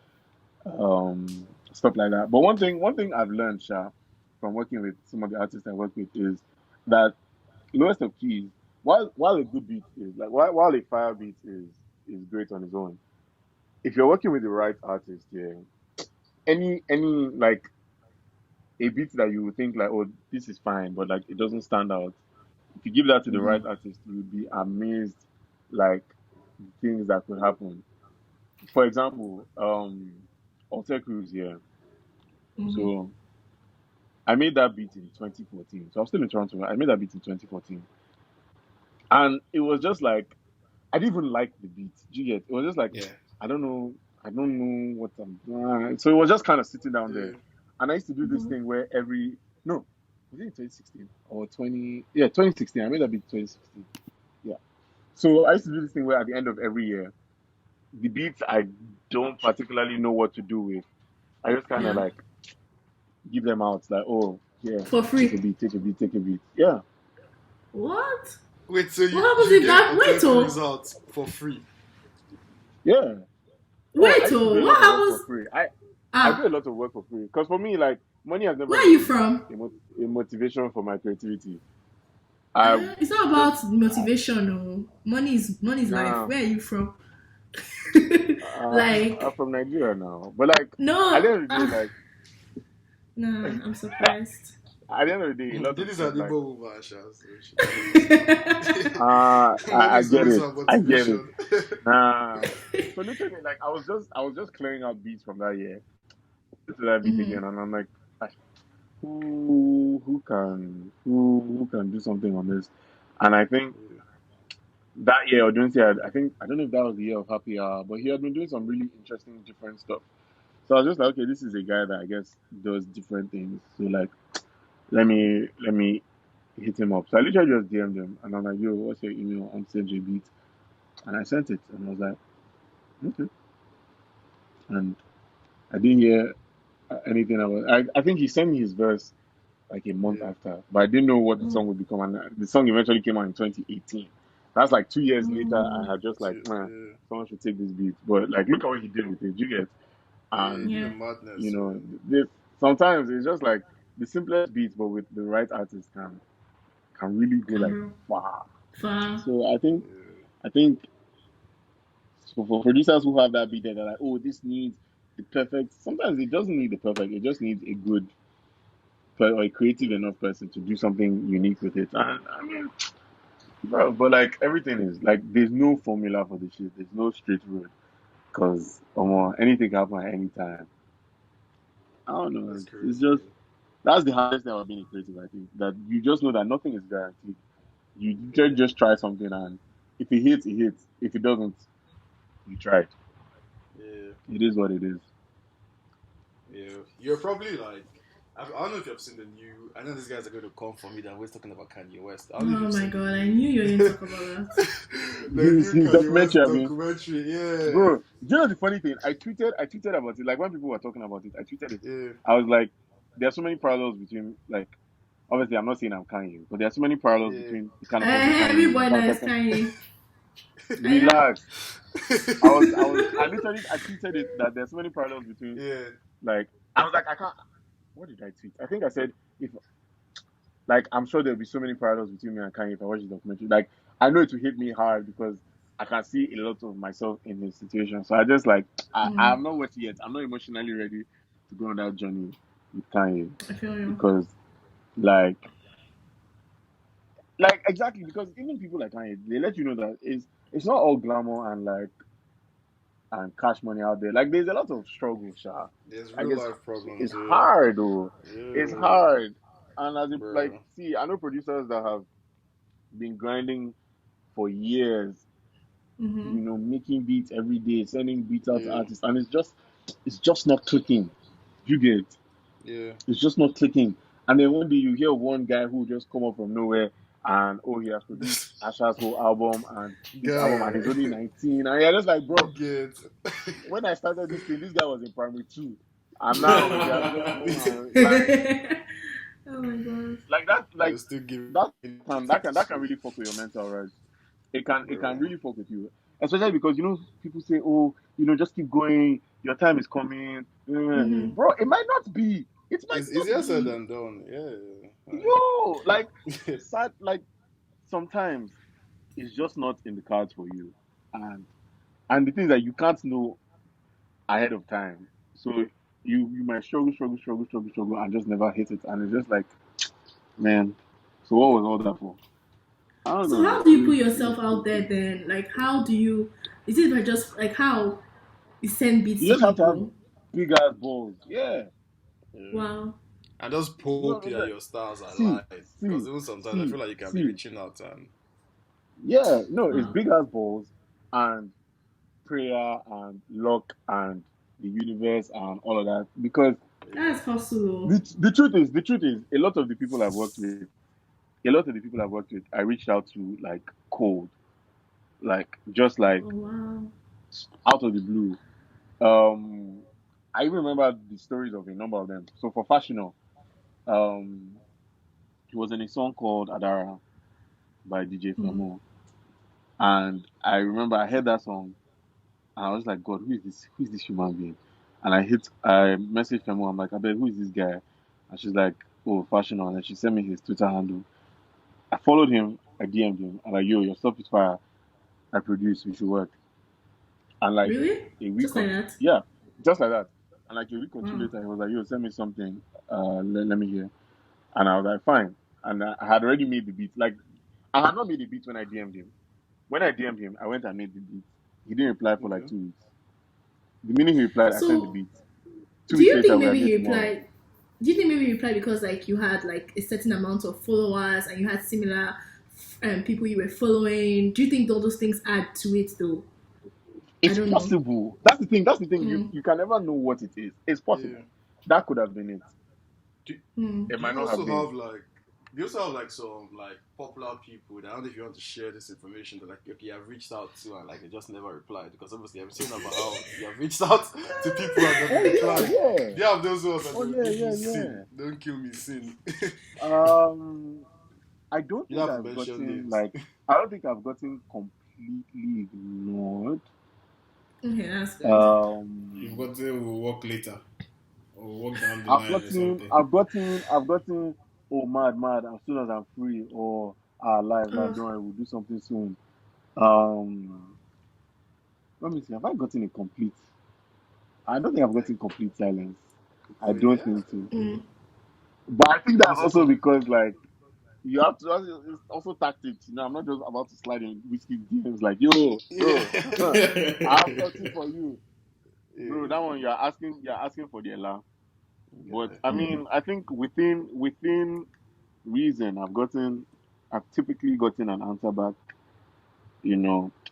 D: stuff like that. But one thing I've learned, Sha, from working with some of the artists I work with is that lowest of keys, while a good beat is like while a fire beat is great on its own, if you're working with the right artist, yeah, any like a beat that you would think like, oh, this is fine, but like it doesn't stand out. If you give that to the right
A: mhm,
D: artist, you'll be amazed, like things that could happen. For example, Alte Cruz here.
A: mhm,
D: So I made that beat in 2014. So I'm still in Toronto. I made that beat in 2014, and it was just like I didn't even like the beat. Do you get? It was just like
B: Yeah.
D: I don't know, I don't know what I'm doing. So it was just kind of sitting down there,
C: yeah.
D: and I used to do this
A: mhm,
D: thing where every no, was it in 2016 or 20? Yeah, 2016. I made that beat 2016. Yeah. So I used to do this thing where at the end of every year, the beats I don't particularly know what to do with, I just kind of
A: Yeah.
D: like give them out, like, oh, yeah,
A: For
D: take a
A: free.
D: beat, take a beat, take a beat. Yeah,
A: What?
C: Wait, so
A: What happens
C: you
A: if
C: gave
A: that? Wait,
C: Authentic
A: oh,
C: results for free?
D: yeah. Oh, I
A: wait,
D: used to
A: oh,
D: do a
A: what
D: lot of work for
A: happens?
D: free. I do a
A: Ah,
D: lot of work for free because for me, like, money has never
A: where are you
D: been
A: from?
D: a motivation for my creativity. I
A: It's not
D: just
A: about motivation. No, money is life.
D: nah.
A: Where are you from?
D: I'm
A: Like,
D: from Nigeria now, but like at the
A: no.
D: end of the day, like
A: Nah, I'm surprised.
D: at the end of the day, a lot
C: This
D: of
C: is
D: stuff
C: an
D: like
C: Igbo woman, Sha, so she knows. Money
D: I
C: is
D: get
C: always
D: it,
C: her
D: I get it.
C: motivation.
D: Nah, so literally, like I was just clearing out beats from that year to that beat
A: Mhm.
D: again, and I'm like, "Ah, who can do something on this?" And I think
C: Yeah.
D: that year, or don't say I don't know if that was the year of Happy Hour, but he had been doing some really interesting, different stuff. So I was just like, okay, this is a guy that I guess does different things. So like, let me hit him up. So I literally just DM'd him, and I'm like, yo, what's your email? On send a beat, and I sent it, and I was like, okay, and I didn't hear anything about. I think he sent me his verse like a month
C: Yeah.
D: after, but I didn't know what the
A: Oh,
D: song would become, and the song eventually came out in 2018. That's like 2 years later. I
A: oh,
D: had just like, man,
C: Yeah.
D: someone should take this beat, but like, look at what he did with it. You get,
C: Yeah, he
D: and
C: did a
A: yeah.
D: you
C: madness.
D: know, this sometimes it's just like the simplest beats, but with the right artist can really go like
A: Camera.
D: wow.
A: Far.
D: So
C: Yeah.
D: I think for producers who have that beat there, they're like, oh, this needs the perfect. Sometimes it doesn't need the perfect. It just needs a good or a creative enough person to do something unique with it. And I mean, bro, but like everything is like there's no formula for this shit. There's no straight road because anything can happen at any time. I don't know.
C: That's
D: It's
C: crazy.
D: just that's the hardest thing about being a creative. I think that you just know that nothing is guaranteed. You just try something, and if it hits, it hits. If it doesn't, you tried.
C: Yeah.
D: It is what it is.
C: Yeah. You're probably like, I don't know if you've seen the new. I know these guys are going to come for me. They're always talking about Kanye West. I don't know if
A: Oh
C: you've
A: my
C: seen the
A: god, I knew you were going to talk about that.
C: the new
D: His
C: Kanye
D: documentary,
C: West
D: I mean,
C: documentary. Yeah.
D: bro. Do you know the funny thing? I tweeted about it. Like when people were talking about it, I tweeted it.
C: Yeah.
D: I was like, there are so many parallels between like. Obviously, I'm not saying I'm Kanye, but there are so many parallels
C: Yeah.
D: between the kind of person Kanye is, the
A: Everybody
D: kind of
A: knows
D: person.
A: Kanye. Yeah.
D: Relax. I literally, I tweeted it that there's so many parallels between,
C: Yeah.
D: like, I was like, I can't. What did I tweet? I think I said if, like, I'm sure there'll be so many parallels between me and Kanye if I watch the documentary. Like, I know it will hit me hard because I can see a lot of myself in his situation. So I just like,
A: Mm,
D: I'm not watching yet. I'm not emotionally ready to go on that journey with Kanye
A: I feel you.
D: because, like, exactly because even people like Kanye, they let you know that it's not all glamour and like and cash money out there. Like there's a lot of struggle, Sha.
C: There's
D: Like
C: real life
D: it's
C: problems. Yeah.
D: hard though. It's
C: Yeah.
D: hard. And as if like
C: Bro.
D: see, I know producers that have been grinding for years,
A: Mm-hmm.
D: making beats every day, sending beats out to
C: Yeah.
D: artists, and it's just not clicking. You get it?
C: Yeah.
D: It's just not clicking. And then one day you hear one guy who just come up from nowhere and oh he has produced Asha's whole album and his album and
C: Guy.
D: he's only 19 and you're just like bro,
C: You get.
D: when I started this thing, this guy was in primary two, and now he has just grown
A: Oh my god.
D: like that,
C: They're
D: like
C: still giving
D: that
C: to
D: that can
C: school.
D: really fuck with your mental, right? It can
C: Bro.
D: really fuck with you, especially because people say, oh, just keep going, your time is coming,
C: Yeah.
A: Mm-hmm.
D: bro. It might not be. It might
C: It's
D: not
C: easier said
D: be.
C: than done. Yeah.
D: Yo, like sad, like sometimes it's just not in the cards for you, and the things that you can't know ahead of time. So you might struggle, and just never hit it. And it's just like, man, so what was all that for? I don't
A: So
D: know.
A: how do you put yourself out there then? Like how do you is it by just like how you send beats
D: You
A: to
D: just have to have
A: people?
D: big ass balls. Yeah.
C: Yeah.
A: Wow.
C: And just
D: No,
C: hope
D: no,
C: that
D: like,
C: your stars are
D: see,
C: light. Because
D: see,
C: even sometimes I
D: see,
C: feel like you can be
D: see.
C: reaching out and
D: Yeah, no, it's
A: Wow.
D: big ass balls and prayer and luck and the universe and all of that. Because
A: That's hustle.
D: the truth is, a lot of the people I've worked with, I reached out to like cold, like just like
A: Oh wow.
D: out of the blue. Um, I even remember the stories of a number of them. So for Fashional, um, he was in a song called Adara by DJ
A: Mm.
D: Famo, and I remember I heard that song, and I was like, God, who is this? Who is this human being? And I messaged Famo. I'm like, I bet, who is this guy? And she's like, oh, Fashional, and then she sent me his Twitter handle. I followed him. I DM'd him. I'm like, yo, your stuff is fire. I produce. We should work. And like
A: Really?
D: a week
A: Just
D: or
A: like
D: two,
A: that?
D: yeah, just like that. And like a week or two
A: Wow.
D: later, he was like, "Yo, send me something. Let me hear." And I was like, "Fine." And I had already made the beat. Like I had not made the beat when I DM'd him. When I DM'd him, I went and made the beat. He didn't reply for like
C: Okay.
D: 2 weeks. The minute he replied, I sent the
A: So
D: beat. Two
A: do
D: weeks
A: you
D: later,
A: think
D: we are
A: maybe
D: here
A: he
D: tomorrow.
A: replied? Do you think maybe he replied because like you had like a certain amount of followers and you had similar people you were following? Do you think all those things add to it though? I
D: It's
A: don't know.
D: possible. That's the thing. That's the thing. You
A: Mm.
D: you can never know what it is. It's possible.
C: Yeah.
D: That could have been it.
C: Do,
A: Mm.
D: It
C: do
D: might
C: you
D: not
C: also
D: have been.
C: have like do you also have like some like popular people that I don't know if you want to share this information that like okay I've reached out to and like they just never replied because obviously I'm saying about how you have reached out to people and they've
D: Oh
C: replied.
D: yeah, yeah.
C: Do you have those ones that
D: Oh
C: they will
D: yeah,
C: give you
D: yeah,
C: sin?
D: yeah.
C: Don't kill me, sin.
D: I don't
C: You
D: think
C: don't have to
D: I've
C: mention
D: gotten
C: names.
D: like I don't think I've gotten completely ignored.
A: Okay, that's good.
B: You've
D: Um,
B: gotten will work later or work down the
D: I've
B: line or
D: gotten,
B: something.
D: I've gotten, I've gotten. Oh, mad, mad! As soon as I'm free, or live, live.
A: Ugh.
D: Don't worry, we'll do something soon. Um, Let me see. Have I gotten a complete? I don't think I've
C: Like
D: gotten complete silence. I
C: oh
D: don't
C: yeah?
D: think so.
A: Mm.
D: But I think
C: Let me
D: that's
C: see.
D: also because like you have to. It's also tactics. I'm not just about to slide in whiskey DMs like yo, bro.
C: Yeah.
D: I have something for you, bro. That one
C: Yeah.
D: you're asking for the alarm. But
C: Okay.
D: I
A: Mm.
D: mean, I think within reason, I've typically gotten an answer back.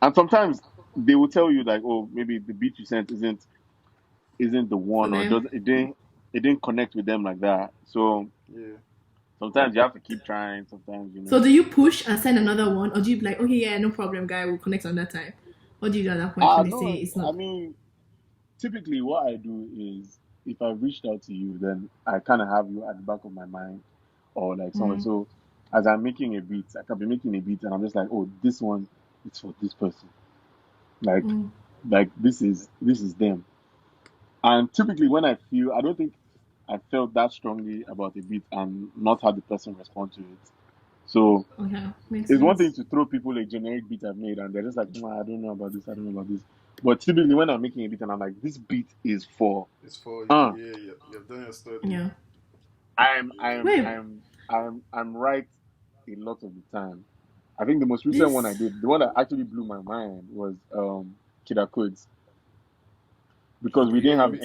D: And sometimes they will tell you like, oh, maybe the beat you sent isn't the
A: For
D: one, or
A: them.
D: it didn't connect with them like that. So
C: Yeah.
D: sometimes you have to keep trying. Sometimes
A: So do you push and send another one, or do you be like, okay, yeah, no problem, guy, we'll connect on that time? What do you do at that point when they say
D: no,
A: it's
D: I
A: not?
D: mean, typically what I do is if I've reached out to you, then I kind of have you at the back of my mind or like somewhere.
A: Mm.
D: So as I'm making a beat, I can be making a beat and I'm just like, oh, this one is for this person. Like,
A: Mm.
D: this is them. And typically when I don't think I felt that strongly about a beat and not have the person respond to it. So
A: Okay, makes
D: it's one thing
A: sense.
D: to throw people a generic beat I've made and they're just like, "Nah, I don't know about this, I don't know about this." But typically when I'm making a beat and I'm like, this beat is for
C: It's for
D: uh
C: yeah, you've done your study.
A: Yeah.
D: I'm
C: Yeah.
D: I'm
A: Wait,
D: I'm I'm right a lot of the time. I think the most recent one I
A: this.
D: did, the one that actually blew my mind was Kida Codes because we
C: Okay,
D: didn't
C: yeah,
D: have
C: we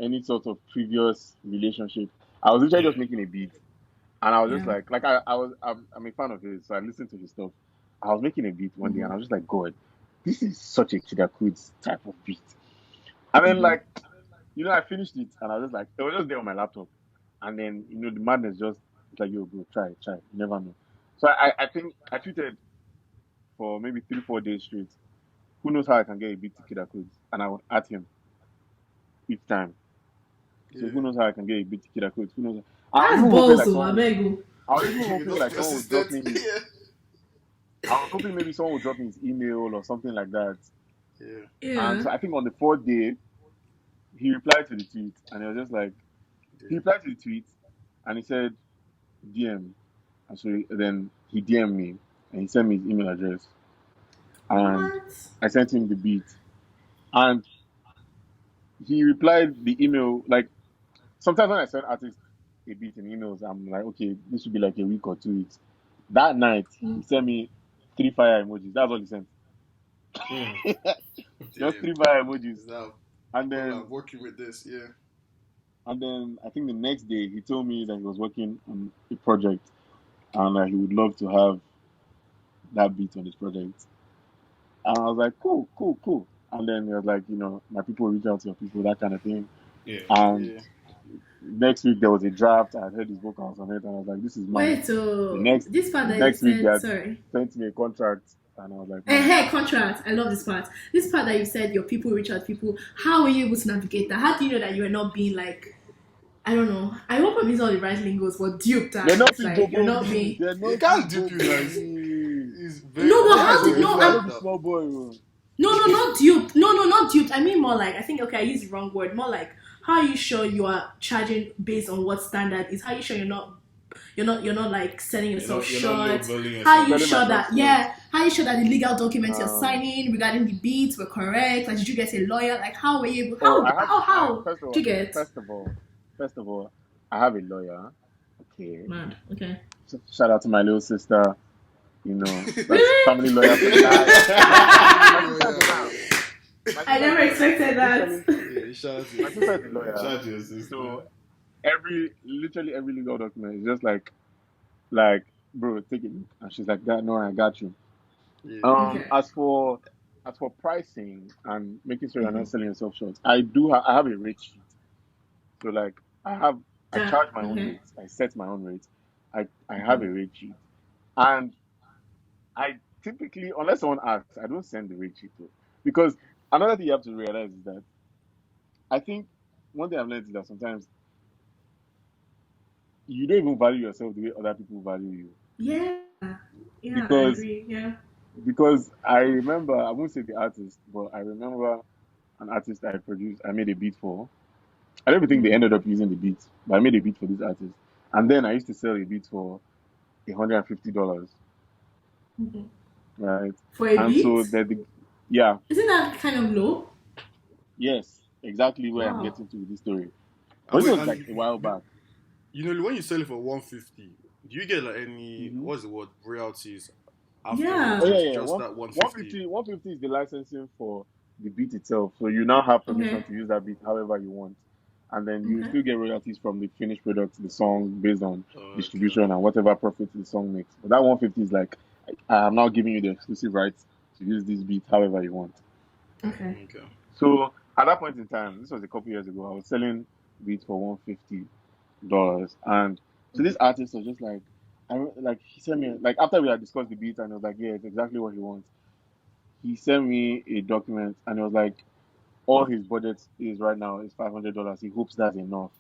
D: any sort of previous relationship. I was literally
B: Yeah.
D: just making a beat and I was just
A: Yeah.
D: like I'm a fan of his, so I listened to his stuff. I was making a beat one day
A: Mm-hmm.
D: and I was just like, God, this is such a Kida Codes type of beat. And then
A: Mm-hmm.
D: like, I finished it and I was just like, it was just there on my laptop. And then, the madness just, it's like, yo, bro, try, try. You never know. So I think I tweeted for maybe 3, 4 days straight. Who knows how I can get a beat to Kida Codes? And I would at him each time. So who
C: yeah.
D: knows how I can get a beat to Kida Codes? Who knows? I was
A: That's
D: even hoping
A: balls,
D: like
A: though. I
D: someone would,
A: beg you.
D: I was even hoping
C: Those
D: like someone would drop
C: persistent.
D: me his,
C: Yeah.
D: I was hoping maybe someone would drop me his email or something like that.
C: Yeah.
D: And
A: Yeah.
D: so I think on the fourth day, he replied to the tweet and it was just like, he
C: Yeah.
D: replied to the tweet and he said, DM. And so then he DM'd me and he sent me his email address and
A: What?
D: I sent him the beat. And he replied the email like sometimes when I send artists a beat in emails, I'm like, okay, this should be like a week or 2 weeks. That night he
A: Mm.
D: sent me 3 fire emojis. That's all he sent.
B: Hmm.
D: Just
C: Damn.
D: 3 fire emojis.
C: Is that
D: And
C: well
D: then
C: I'm working with this, yeah.
D: I think the next day he told me that he was working on a project and he would love to have that beat on his project. And I was like, cool, cool, cool. And then he was like, my people reach out to your people, that kind of thing.
B: Yeah.
D: And
C: Yeah.
D: next week there was a draft. I had heard his vocals on it, and I was like, this is mad.
A: Wait,
D: The
A: so
D: next
A: this part
D: the
A: that you
D: next week they
A: said,
D: had
A: sorry.
D: sent me a contract. And I was like,
A: Hey, contract. I love this part. This part that you said your people reach out to people. How were you able to navigate that? How do you know that you are not being like, I don't know. I hope I'm using all the right lingos, but duped.
D: they're not
A: It's like you're not being.
D: They're
C: He
D: not
C: can't dupe you guys.
D: me.
C: He's very.
A: No, but
C: That
A: how
C: guy's
A: did
C: very
A: no?
D: They're not
A: I'm
C: flagged
D: the
C: up.
D: small boy. Oh.
A: no, not duped. No, not duped. I mean more like I think okay, I used the wrong word. More like how are you sure you are charging based on what standard is? How are you sure you're not like selling yourself short? How are you
D: Selling
A: sure
D: myself
A: that
D: short.
A: how are you sure that the legal documents you're signing regarding the beats were correct? Like did you get a lawyer? Like how were you able how did you get?
D: First of all, I have a lawyer. Okay.
A: Man, okay.
D: So, shout out to my little sister. You know, like
A: Really?
D: family lawyer for life.
A: I never expected that.
C: Yeah, shout out to
D: My sister is a lawyer.
B: Shout out to your sister.
D: So literally every legal document is just like, bro, take it. And she's like, that no, I got you.
C: Yeah.
A: Okay.
D: As for pricing and making sure you're not selling yourself short, I have a rate sheet. So like I charge my own rates. I set my own rates. I have a rate sheet, and I typically, unless someone asks, I don't send the rate sheet though. Because another thing you have to realize is that I think one thing I've learned is that sometimes you don't even value yourself the way other people value you.
A: Yeah. Yeah,
D: Because
A: I agree. Yeah.
D: because I remember, I won't say the artist, but I remember an artist I made a beat for. I don't even think they ended up using the beat, but I made a beat for this artist. And then I used to sell a beat for $150,
A: Mhm.
D: right?
A: For a
D: And
A: beat?
D: so yeah,
A: Isn't that kind of low?
D: yes, exactly where I'm
A: Wow.
D: getting to with this story.
C: And
D: But it
C: wait,
D: was
C: and
D: like a while back.
C: you know, when you sell it for 150, do you get like any
D: Mhm.
C: what's the word royalties afterwards?
A: Yeah.
D: Oh
C: Or is
D: yeah,
C: it
D: yeah.
C: just that 150?
D: 150 is the licensing for the beat itself. So you now have permission
A: Okay.
D: to use that beat however you want. And then you
A: Okay.
D: still get royalties from the finished product, the song, based on
C: Okay.
D: distribution and whatever profit the song makes. But that 150 is like, I am now giving you the exclusive rights to use this beat however you want.
A: Okay.
C: Okay.
D: So at that point in time, this was a couple years ago, I was selling beats for $150. And so this artist was just like, he sent me, like, after we had discussed the beat, and I was like, yeah, it's exactly what he wants. He sent me a document, and it was like, all his budget is right now is $500. He hopes that's enough.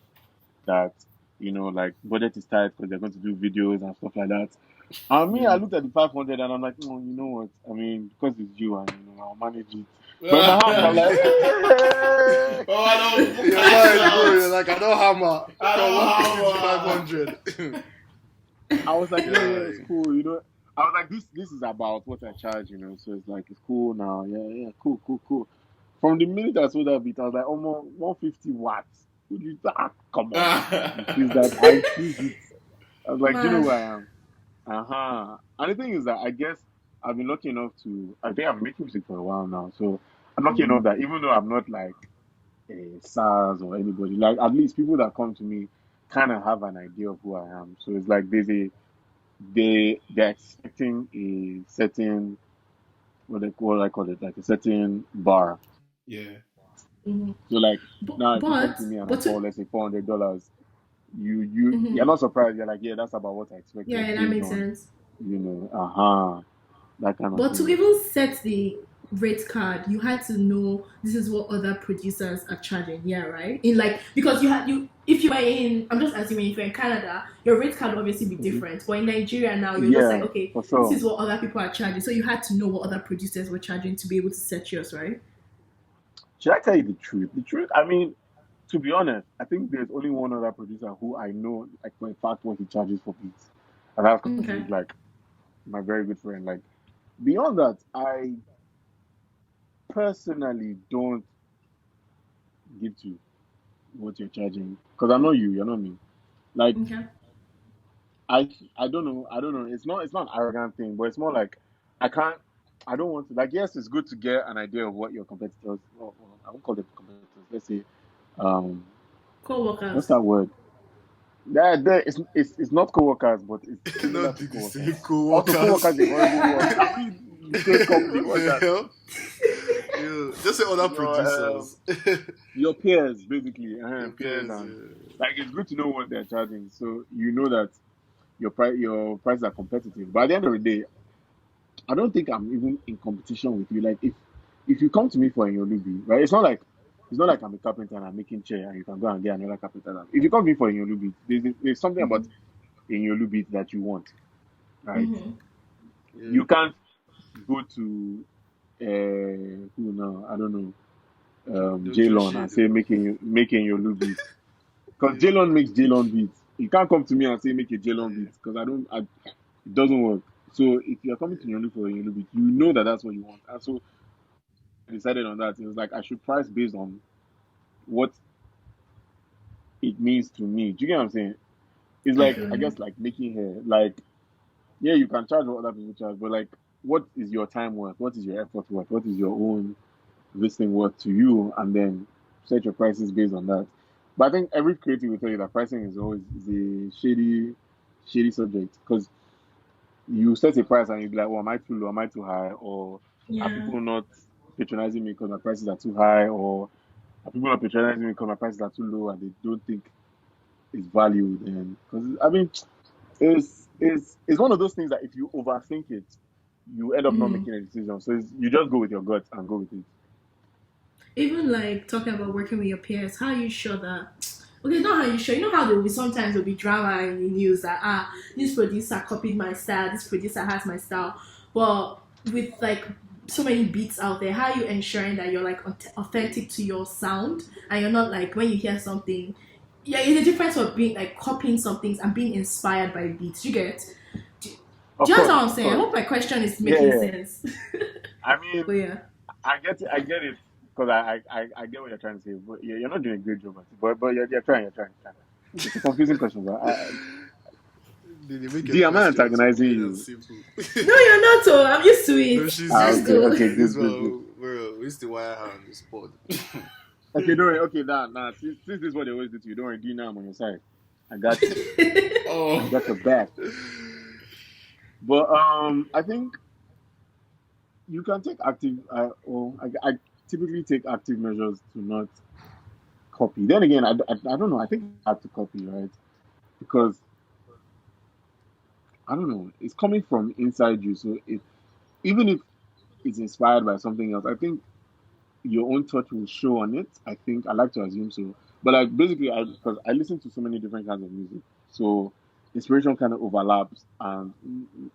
D: That, like, budget is tight because they're going to do videos and stuff like that. And me, I looked at the 500 and I'm like, oh, you know what? I mean, because it's you and I'll manage it. But in my heart, I'm like, hey!
B: Oh, I don't.
C: You're right, bro. You're like, I don't hammer.
B: I don't
C: From 150 to 500.
D: I was like, yeah, it's cool, I was like, this is about what I charge, so it's like, it's cool now. Yeah, cool. From the minute I saw that beat, I was like, almost 150 watts. Come on. You feel that? I feel it. I was like, you know who I am? And the thing is that I guess I've been lucky enough I think I've been making music for a while now. So I'm lucky enough that even though I'm not like a SARS or anybody, like at least people that come to me kind of have an idea of who I am. So it's like they're expecting a certain, what I call it, like a certain bar.
B: Yeah.
A: Mm-hmm.
D: So like now if you come to me and I call, let's say $400, you're not surprised. You're like, yeah, that's about what I expected.
A: Yeah, that makes sense.
D: That kind of
A: But
D: thing.
A: to even set the rate card, you had to know this is what other producers are charging. Yeah, right. Because if you were in, I'm just assuming if you're in Canada, your rate card will obviously be different. But in Nigeria now, you're just like, okay,
D: for sure.
A: This is what other people are charging. So you had to know what other producers were charging to be able to set yours, right?
D: Should I tell you the truth? The truth, I mean, to be honest, I think there's only one other producer who I know, like, for a fact, what he charges for beats. And that's because he's, like, my very good friend. Like, beyond that, I personally don't give to what you're charging. Because I know you're not me. Like, I don't know. It's not an arrogant thing, but it's more like, I don't want to, like, yes, it's good to get an idea of what your competitors, well, I won't call them competitors, let's say,
A: co-workers.
D: what's that word? It's not co-workers, but it's similar
C: Not
D: to
C: the same
D: co-workers.
C: co-workers.
D: Also, co-workers is a horrible word. I mean, the same company. What's that?
C: Just say other producers.
D: Your peers, basically.
C: Your peers.
D: Like, it's good to know what they're charging, so you know that your prices are competitive. But at the end of the day, I don't think I'm even in competition with you. Like if you come to me for a Yinoluu, right? It's not like I'm a carpenter and I'm making chair and you can go and get another carpenter. If you come to me for a Yinoluu, there's something about a Yinoluu that you want, right?
C: Yeah.
D: You can't go to who now? I don't know,
C: Don't do
D: Jalon and
C: shit.
D: say making your Yinoluu beat because
C: Yeah.
D: Jalon makes Jalon beats. You can't come to me and say make a Jalon beat because it doesn't work. So if you're coming to Yinoluu for a Yinoluu beat, you know that that's what you want, and so I decided on that. It was like I should price based on what it means to me. Do you get what I'm saying? It's
A: I
D: like
A: feel
D: I
A: you.
D: guess like making hair. Like yeah, you can charge what other people charge, but like what is your time worth? What is your effort worth? What is your own this thing worth to you? And then set your prices based on that. But I think every creative will tell you that pricing is always a shady subject because you set a price and you'll be like, "Oh, am I too low? Am I too high? Or are
A: Yeah.
D: people not patronizing me because my prices are too high? Or are people not patronizing me because my prices are too low and they don't think it's valued?" And because I mean, it's one of those things that if you overthink it, you end up not making a decision. So you just go with your gut and go with it.
A: Even like talking about working with your peers, how are you sure that okay, not how you sure, you know how there will be sometimes there'll be drama in the news that this producer copied my style, this producer has my style. But with like so many beats out there, how are you ensuring that you're like authentic to your sound and you're not like when you hear something, yeah, it's a difference of being like copying some things and being inspired by beats. You get? Do,
D: Of
A: do you
D: course,
A: understand what I'm
D: of
A: saying? I
D: course.
A: hope my question is
D: Yeah,
A: making
D: yeah.
A: sense.
D: I mean,
A: But yeah.
D: I get it because I get what you're trying to say, but you're not doing a great job at it. But you're trying. It's a confusing question, but
C: Did they make your
D: D, am I
C: questions
D: antagonizing
C: weird and
D: you?
C: simple?
A: No, you're not. Oh, I'm used to
C: No,
A: it.
C: she's
D: Ah,
A: Let's
C: used
D: okay,
C: to
A: go.
C: it.
D: okay,
C: This
D: good, good, good.
C: one, bro, we used to wire her on this pod.
D: Okay, don't worry. Okay, now, since this is what they always do to you, don't worry. D, now I'm on your side. I got you. I
B: Oh,
D: got your back. But I think you can take active. I typically take active measures to not copy. Then again, I don't know. I think it's hard to copy, right? Because I don't know. It's coming from inside you, so even if it's inspired by something else, I think your own touch will show on it. I think I like to assume so. But like basically, because I listen to so many different kinds of music, so inspiration kind of overlaps, and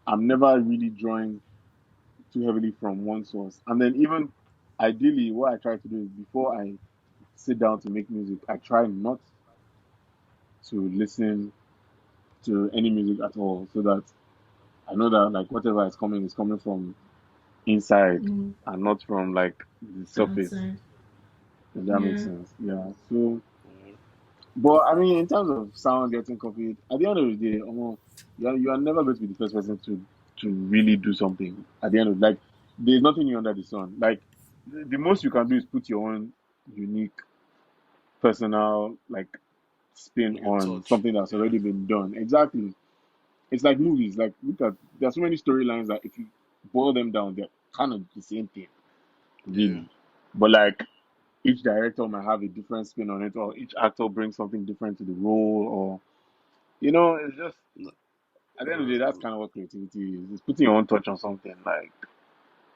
D: I'm never really drawing too heavily from one source. And then even ideally, what I try to do is before I sit down to make music, I try not to listen to any music at all, so that I know that like whatever is coming from inside
A: Mm,
D: and not from like the surface.
A: outside.
D: If that makes
A: Yeah.
D: sense. Yeah. So, but I mean, in terms of sound getting copied, at the end of the day, you are never going to be the first person to really do something. At the end of like, there's nothing new under the sun. Like, the most you can do is put your own unique, personal like spin
C: Your
D: on
C: touch.
D: something that's
C: Yeah.
D: already been done. Exactly. It's like movies. Like, look at there's so many storylines that if you boil them down, they're kind of the same thing,
C: Yeah.
D: really. But like each director might have a different spin on it, or each actor brings something different to the role, or it's just
C: No,
D: at the end of the day,
C: bro,
D: that's kind of what creativity is. It's putting your own touch on something. Like,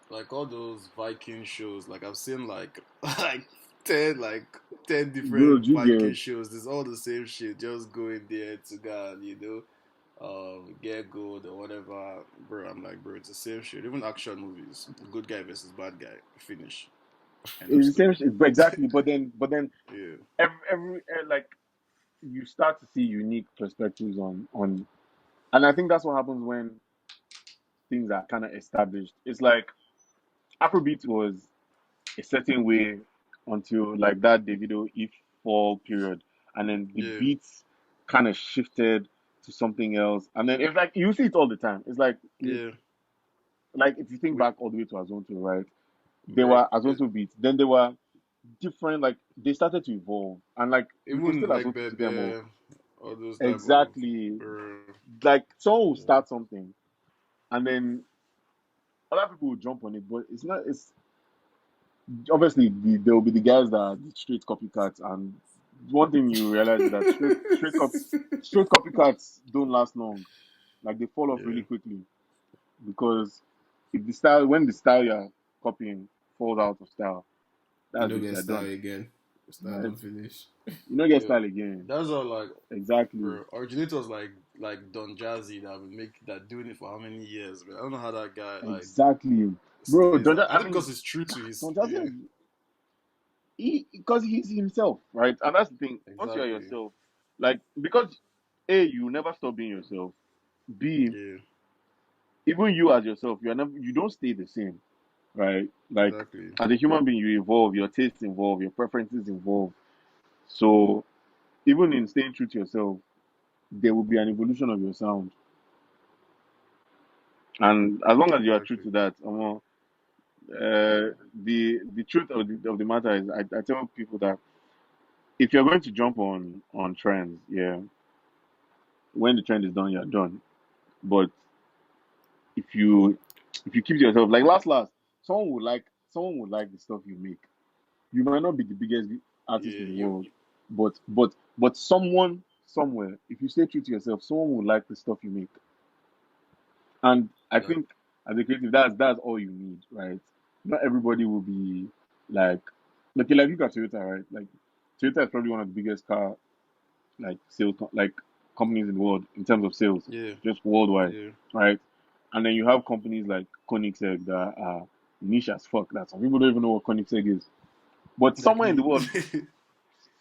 C: like all those Viking shows, like I've seen like like 10 like 10
D: bro,
C: different
D: you
C: Viking
D: get
C: shows. It's all the same shit. Just go in there to go and get gold or whatever. Bro, I'm like, bro, it's the same shit. Even action movies, good guy versus bad guy, finish. End of
D: it's the same
C: story.
D: shit, but exactly. But then
C: Yeah.
D: every like you start to see unique perspectives on, and I think that's what happens when things are kind of established. It's like Afrobeat was a certain way until like that Davido if fall period, and then the
C: Yeah.
D: beats kind of shifted to something else, and then it's like you see it all the time. It's
C: Yeah.
D: like if you think
C: We
D: back all the way to Azonto, right? There
C: bro.
D: were Azonto beats, then there were different like they started to evolve, and like you could
C: Even
D: still
C: like
D: Azonto to them all.
C: Bebe, all those type of
D: Exactly,
C: bro.
D: like someone will
C: Yeah.
D: start something, and then other people will jump on it, but it's not. It's obviously there will be the guys that are the straight copycats, and one thing you realize is that straight copycats don't last long. Like they fall off really
C: Yeah.
D: quickly because if the style, when the style you're copying falls out of style,
B: You
D: that's
B: don't
D: it,
B: get
D: you're
B: style
D: done.
B: again. Style
D: Right?
B: don't finish.
D: You don't get
C: Yeah,
D: style again.
C: that's all. Like,
D: Exactly.
C: bro, originators like Don Jazzy that doing it for how many years, man. I don't know how that guy like
D: Exactly. Bro,
C: stays
D: don't
C: out.
D: I
C: I think
D: mean,
C: because it's true to his.
D: don't just
C: Yeah,
D: because he's himself, right? And that's the thing. Once you're
C: exactly.
D: yourself, like because A, you never stop being yourself. B,
C: Yeah,
D: even you as yourself, you don't stay the same, right? Like
C: exactly.
D: as a human being, you evolve, your tastes evolve, your preferences evolve. So even in staying true to yourself, there will be an evolution of your sound. And as long as you are true
C: Exactly.
D: to that, the truth of the matter is, I tell people that if you're going to jump on trends, yeah, when the trend is done, you're done. But if you if you keep to yourself, like last, someone would like the stuff you make. You might not be the biggest artist
C: Yeah,
D: in the
C: you.
D: world, but someone somewhere, if you stay true to yourself, someone will like the stuff you make. And I
C: That,
D: think as a creative, that's all you need, right? Not everybody will be like, okay, like look at Toyota, right? Like Toyota is probably one of the biggest car like like companies in the world in terms of sales,
C: yeah,
D: just worldwide,
C: yeah.
D: right? And then you have companies like Koenigsegg that are niche as fuck. That some people don't even know what Koenigsegg is. But
C: Like
D: somewhere in the
C: me.
D: world,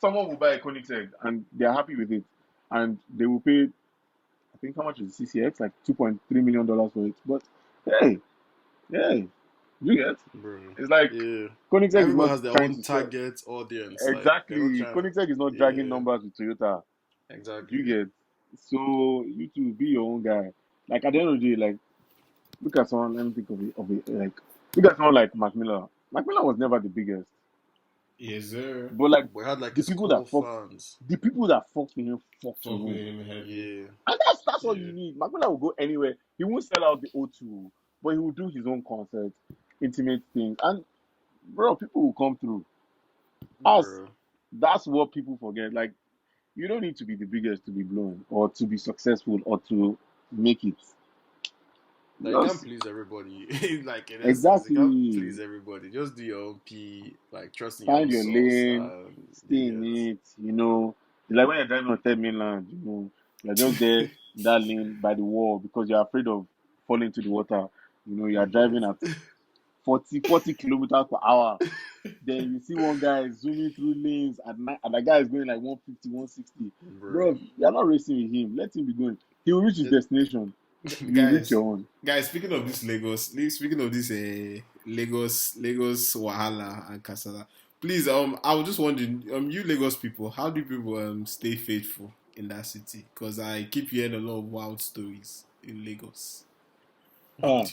D: someone will buy a Koenigsegg and they're happy with it, and they will pay. I think how much is the CCX? Like $2.3 million for it. But hey, hey, you get?
C: Bro.
D: It's like
C: Yeah.
D: Koenigsegg is
C: Everyone
D: not
C: has their
D: trying
C: own
D: to sell.
C: target audience. Like they're not
D: Exactly,
C: trying.
D: Koenigsegg is not dragging
C: Yeah,
D: numbers with Toyota. You
C: exactly.
D: get? So you to be your own guy. Like at the end of the day, like look at someone. Let me think of it. Like look at someone like Mac Miller. Mac Miller was never the biggest,
B: Yes, sir.
D: but like
C: We had like
D: the
C: his
D: people that
C: core
D: fucked,
C: fans.
D: the people that fucked with him fucked with
B: Fuck with
D: him.
B: him heavy.
C: Yeah,
D: And that's all
C: yeah.
D: you need. Mac Miller will go anywhere. He won't sell out the O2, but he will do his own concerts, intimate things, and bro, people will come through. Us,
C: Bro.
D: that's what people forget. Like you don't need to be the biggest to be blown or to be successful or to make it.
C: Like you can't
D: Just
C: please everybody. Like in essence, you can't
D: exactly
C: please everybody. Just do your own P. Like trust in your
D: find
C: own
D: your
C: source.
D: lane,
C: And
D: stay
C: you
D: in
C: get.
D: it. It's like when you're driving on third mainland, you're just there in that lane by the wall because you're afraid of falling into the water. You're
C: You
D: driving at
C: get.
D: 40 kilometers per hour. Then you see one guy zooming through lanes at night, and the guy is going like 150, 160.
C: Bro.
D: Bro, you're not racing with him. Let him be going. He will reach his
C: Just,
D: destination. You reach
B: guys,
D: your own.
B: guys. Speaking of this Lagos Wahala and Kasala. Please, I was just wondering, you Lagos people, how do people stay faithful in that city? Because I keep hearing a lot of wild stories in Lagos.
D: Uh,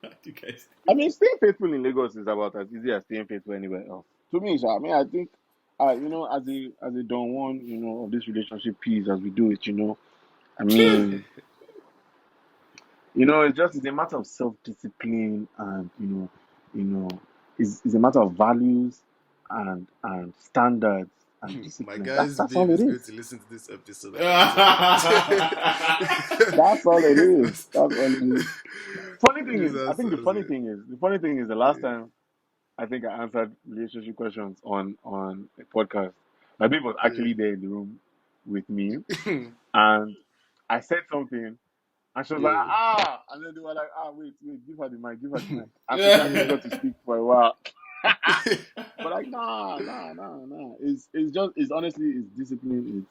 B: How do you guys?
D: I mean, staying faithful in Lagos is about as easy as staying faithful anywhere else. To me, I mean, I think, as a Don one, of this relationship piece, as we do it, I mean, it's a matter of self-discipline and, you know, it's a matter of values and standards and
C: my
D: discipline. That's
C: guy's
D: that's
C: babe
D: all it
C: is going
D: is.
C: to listen to this episode and she's like,
D: That's all it is. That's all it is. Funny thing is, I
C: Jesus,
D: think the funny thing is the last time I think I answered relationship questions on a podcast. My babe was
C: yeah,
D: actually there in the room with me,
C: yeah.
D: and I said something, and she was like,
C: Yeah.
D: and then they were like, wait, give her the mic, give her the mic, and she actually got to speak for a while. But like, nah. It's honestly, it's discipline.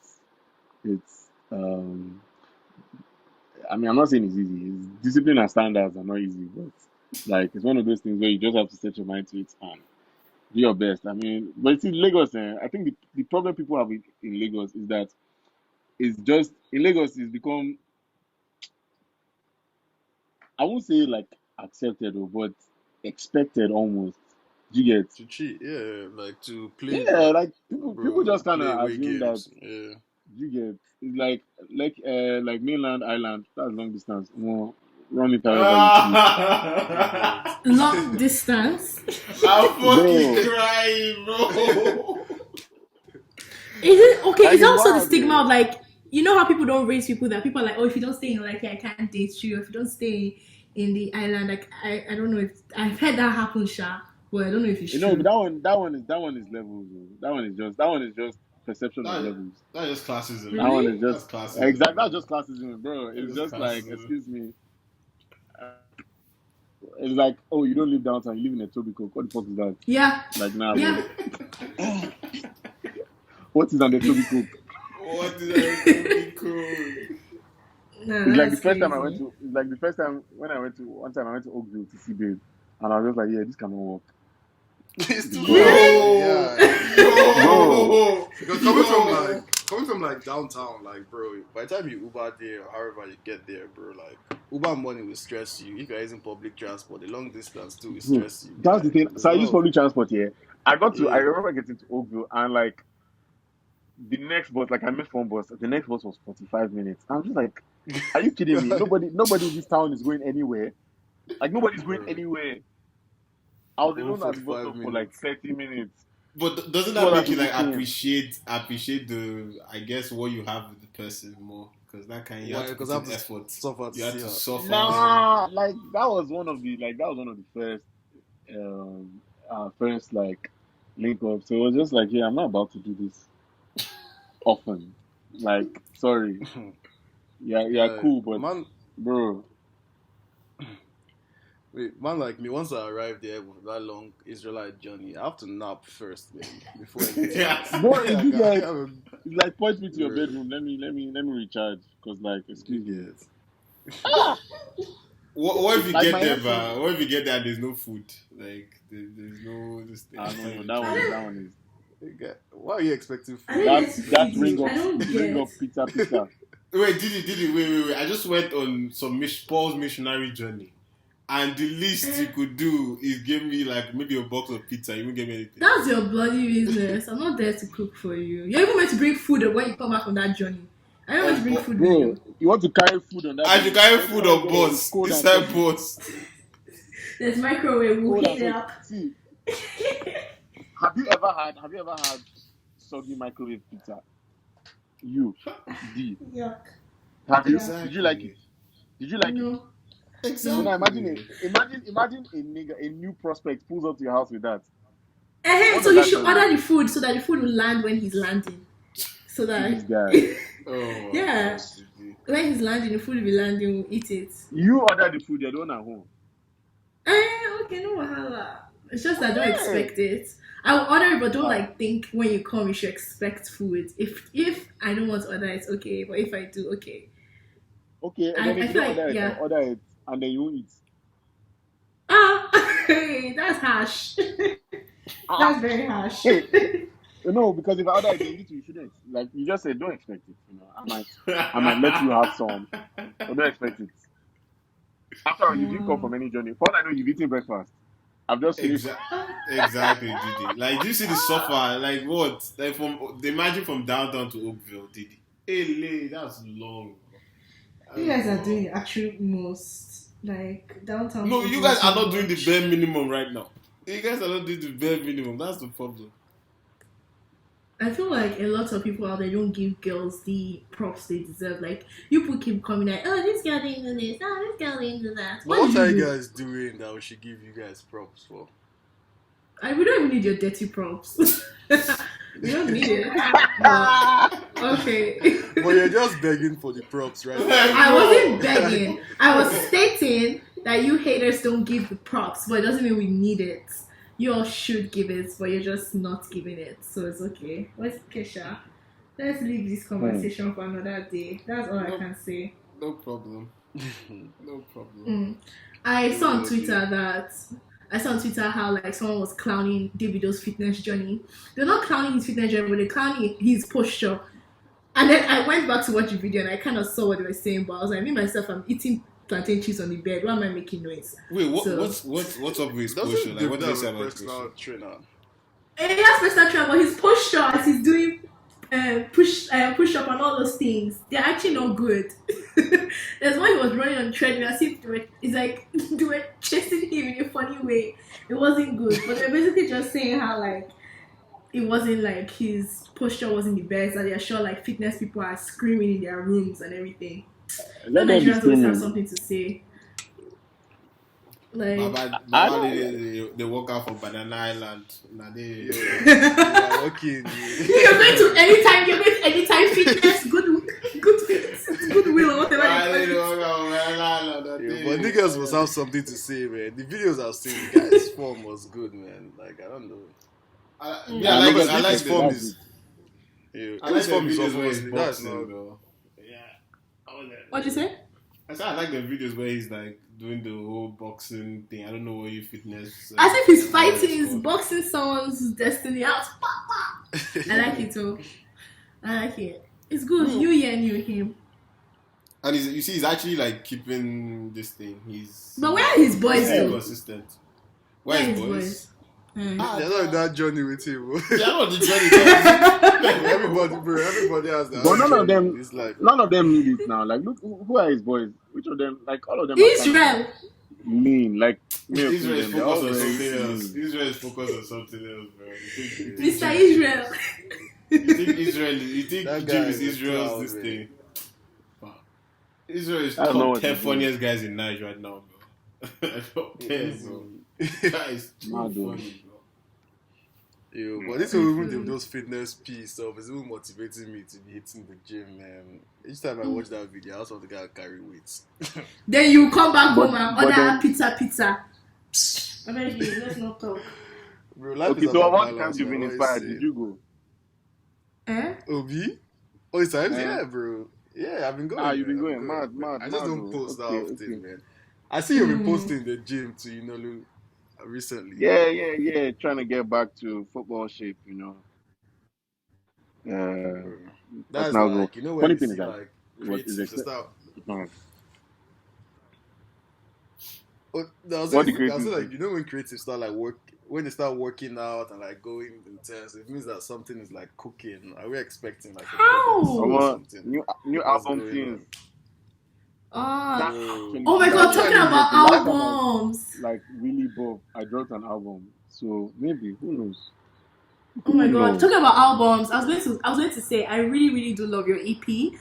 D: It's I mean, I'm not saying it's easy. It's discipline and standards are not easy, but like it's one of those things where you just have to set your mind to it and do your best. I mean, but see, Lagos, I think the problem people have in Lagos is that it's just in Lagos it's become, I won't say like accepted but expected almost. Do you get?
C: To cheat, yeah, like to play,
D: Yeah,
C: like,
D: like people
C: bro,
D: just kind
C: play
D: of
C: away
D: assume that.
C: games. Yeah,
D: You get? It's like mainland island. That's long distance. Run it however you please,
C: you get.
A: Long distance.
B: I'm fucking
D: bro.
B: crying, bro.
A: Is it okay?
D: Like
A: It's
D: it's
A: also the
D: wild,
A: stigma
D: though.
A: of like, you know how people don't raise people, that people are like, oh, if you don't stay in like I can't date you. If you don't stay in the island. Like I don't know if I've heard that happen, Sha, but I don't know if it's
D: You know,
A: true.
D: but that one is levels. Though. That one is just perception of levels.
B: That's just classism.
D: That one
A: Really?
D: is
B: That's
D: just
B: classism.
D: exactly that's just classism, bro.
B: That's
D: It's
B: just
D: just like,
B: classism.
D: excuse me, it's like, oh, you don't live downtown, you live in a Tobico. What the fuck is that?
A: Yeah.
D: Like, nah,
A: Yeah.
D: bro. What is on the Tobico?
B: What is that? Cool.
A: No,
D: It's like the
A: that's
D: first time I
A: crazy.
D: went to. It's like the first time when I went to. One time I went to Oakville to see Babe, and I was just like, yeah, this cannot work.
C: It's too
A: Really?
C: Yeah.
B: No.
C: Because coming from like downtown, like bro, by the time you Uber there or however you get there, bro, like Uber money will stress you. If you're using public transport, the long distance too will stress you.
D: That's the
C: Like,
D: thing.
C: there's
D: So
C: a
D: I
C: lot
D: use
C: of-
D: public transport here. I
C: yeah.
D: remember getting to Oakville, and like the next bus, like I missed one bus. The next bus was 45 minutes. I'm just like, are you kidding me? Nobody in this town is going anywhere. Like nobody's going
C: Bro,
D: anywhere. I was
C: go
D: alone at the bus
C: 45
D: stop for like
C: minutes.
D: 30 minutes.
B: But doesn't
D: Two
B: that
D: other
B: make you
D: people
B: like
D: came.
B: appreciate the, I guess, what you have with the person more? Because that kind, you
C: Why?
B: have to
C: Because
B: put
C: I
B: in
C: have to
B: effort.
C: suffer to
B: You have
C: see
B: to
C: her.
B: suffer.
D: Nah, like that was one of the first first like link up. So it was just like, yeah, I'm not about to do this often. Like, sorry. Yeah, cool, but
C: man,
D: bro,
C: wait, man, like me, once I arrive there with that long Israelite journey, I have to nap first, man, before anything
B: Yeah.
C: else.
D: bro,
C: Like,
D: you get
C: I
D: it's like point me to your
C: Bro.
D: bedroom. Let me recharge. Cause like, excuse me.
C: get.
B: What if you
D: Like
B: get
D: my
B: there,
D: headphones.
B: what if you get there and there's no food? Like there's no this thing.
D: No, that one is
C: Why are you expecting
A: I
C: food?
A: don't
D: that
A: get to
D: that
A: feed
D: ring
A: you.
D: up
A: I don't
D: ring
A: get.
D: up pizza.
B: Wait, wait. I just went on some Paul's missionary journey. And the least you could do is give me like maybe a box of pizza. You won't give me anything.
A: That's your bloody business. I'm not there to cook for you. You're even meant to bring food when you come back from that journey. I don't want to bring food with
D: Bro,
A: you.
D: you want to carry food on that?
B: I should carry
D: Next
B: food
D: time you
B: on
D: get there,
B: bus.
D: it's cold and
B: Inside
D: soggy.
B: bus.
A: There's microwave. We'll
D: Cold
A: heat
D: and
A: it
D: soggy.
A: up.
D: See, have you ever had soggy microwave pizza? You, D.
A: Yuck.
D: Have you?
B: Exactly.
D: Did you like it? Did you like it?
A: No.
B: Exactly.
D: So now imagine a nigga, a new prospect pulls up to your house with that.
A: So he should order the food so that the food will land when he's landing. So
D: This
A: that
D: guy.
B: Oh,
A: yeah, when he's landing, the food will be landing. We'll eat it.
D: You order the food, you're the one at home.
A: Okay, no wahala. It's just I don't expect it. I will order it, but don't like think when you come you should expect food. If I don't want to order it, okay. But if I do, okay.
D: Okay, and then if you don't order it, and then you won't eat.
A: That's harsh. That's very harsh.
D: No, because if I order it, then you shouldn't. Like you just said, don't expect it. You know, I might let you have some, but don't expect it. After all, you didn't come from any journey. For all I know, you've eaten breakfast. I've just finished.
B: Exactly, Didi. Like, do you see the suffer? Like what? Like imagine from downtown to Oakville, Didi. Hey, that's long.
A: You guys are doing the actual most, like downtown.
B: No, you guys are not doing the bare minimum right now. You guys are not doing the bare minimum. That's the problem.
A: I feel like a lot of people out there don't give girls the props they deserve. Like, people keep coming like, oh, this girl didn't do this, oh, this girl didn't do that.
C: What are you guys doing that we should give you guys props for?
A: We don't even need your dirty props. We don't need it. Okay.
C: But you're just begging for the props, right?
A: I wasn't begging. I was stating that you haters don't give the props, but it doesn't mean we need it. You all should give it, but you're just not giving it. So it's okay. What's Kesha? Let's leave this conversation for another day. That's all I can say.
B: No problem. No problem.
A: I saw on Twitter how like someone was clowning Davido's fitness journey. They're not clowning his fitness journey, but they're clowning his posture. And then I went back to watch the video and I kind of saw what they were saying, but I was like, me myself, I'm eating plantain chips on the bed. Why am I making noise?
B: Wait, what's up with his posture? Like, what did he say about his posture?
C: Trainer.
A: And he has personal trainer, but his posture as he's doing push up and all those things, they're actually not good. There's one he was running on the treadmill as if they were chasing him in a funny way. It wasn't good, but they're basically just saying how like it wasn't like his posture wasn't the best, and they're sure like fitness people are screaming in their rooms and everything.
D: Let them be
A: Nigerians always have
D: screaming.
A: something to say. Like,
D: I
B: Baba,
D: don't.
B: they walk out for Banana Island. Nah, they.
C: Okay.
A: you're going to anytime fitness, good fitness, goodwill, or whatever.
B: Why they
A: You call
B: walk
A: it.
B: out for Banana Island?
C: But niggas must have something to say, man. The videos I've seen, the guy's form was good, man. Like, I don't know.
B: I like
C: His form
B: the
C: is. Yeah,
B: I like
C: his
B: the
C: form is
B: videos where he's
C: obviously that's
B: boxing,
C: not.
B: though. Yeah.
A: What'd you say?
B: I said I like the videos where he's like doing the whole boxing thing. I don't know what you fitness.
A: As if he's fighting, he's boxing someone's destiny out. I like it too. I like it. It's good. New year, new him.
B: And you see, he's actually like keeping this thing.
A: But where are his boys
B: He's
A: though?
B: consistent. Where are his boys?
C: They're not in that journey with him. Bro.
B: Yeah, I know the journey.
C: Everybody has that.
D: But none of them.
C: It's like,
D: None of them need it now. Like, look, who are his boys? Which of them? Like, all of them.
A: Israel.
D: Mean. Like,
B: Israel is
D: they're all
B: focused on
D: very
B: something
D: mean.
B: else. Israel is focused on something else, bro.
A: Mr. Israel.
B: You think Israel? You think
C: That guy
B: Jim is
C: is
B: Israel's
C: proud,
B: this
C: man.
B: thing? Wow. Israel is
D: I don't know
B: top
D: what
B: 10
D: to do.
B: funniest guys in Nigeria right now, bro. Top 10, bro. That is too
D: Mad, though.
B: funny, bro.
C: yo, but this will even those fitness piece stuff is even motivating me to be hitting the gym, man. Each time I watch that video, I also want the guy carry weights.
A: Then you come back home and
D: but
A: order
D: then-
A: pizza. I beg you, let's not talk.
C: Bro, life
D: Okay,
C: is
D: so
C: about
D: what
C: balance,
D: times you
C: man.
D: been
C: What
D: inspired?
C: you
D: Did
C: say?
D: you go?
C: Obi? Oh, it's times?
D: Eh?
C: Yeah, bro. Yeah, I've been going.
D: You've been
C: man.
D: going.
C: I've been
D: Mad.
C: I just don't
D: though.
C: post that
D: Okay,
C: often,
D: okay.
C: man. I see you've been posting the gym to Yinoluu recently.
D: Yeah. Trying to get back to football shape, you know.
C: Bro.
D: That's
C: That's
D: now
C: like,
D: go.
C: you know, when
D: Funny
C: you
D: thing
C: see
D: is that
C: like
D: what is
C: creatives and
D: it?
C: stuff.
D: Uh,
C: Oh, no, I was
D: What
C: saying,
D: the
C: I was saying,
D: creatives
C: like, you know, when creatives start like when they start working out and like going intense, it means that something is like cooking. Are we expecting like a
A: How?
C: project or something?
D: new
C: What's
D: album
C: going
D: things.
A: Ah.
C: on?
A: Oh my god,
D: That's
A: talking
D: why
A: about
D: the last time
A: albums.
D: like really buff. I dropped an album, so maybe who knows?
A: Oh my
D: Who
A: god,
D: knows?
A: talking about albums, I was going to say I really do love your EP.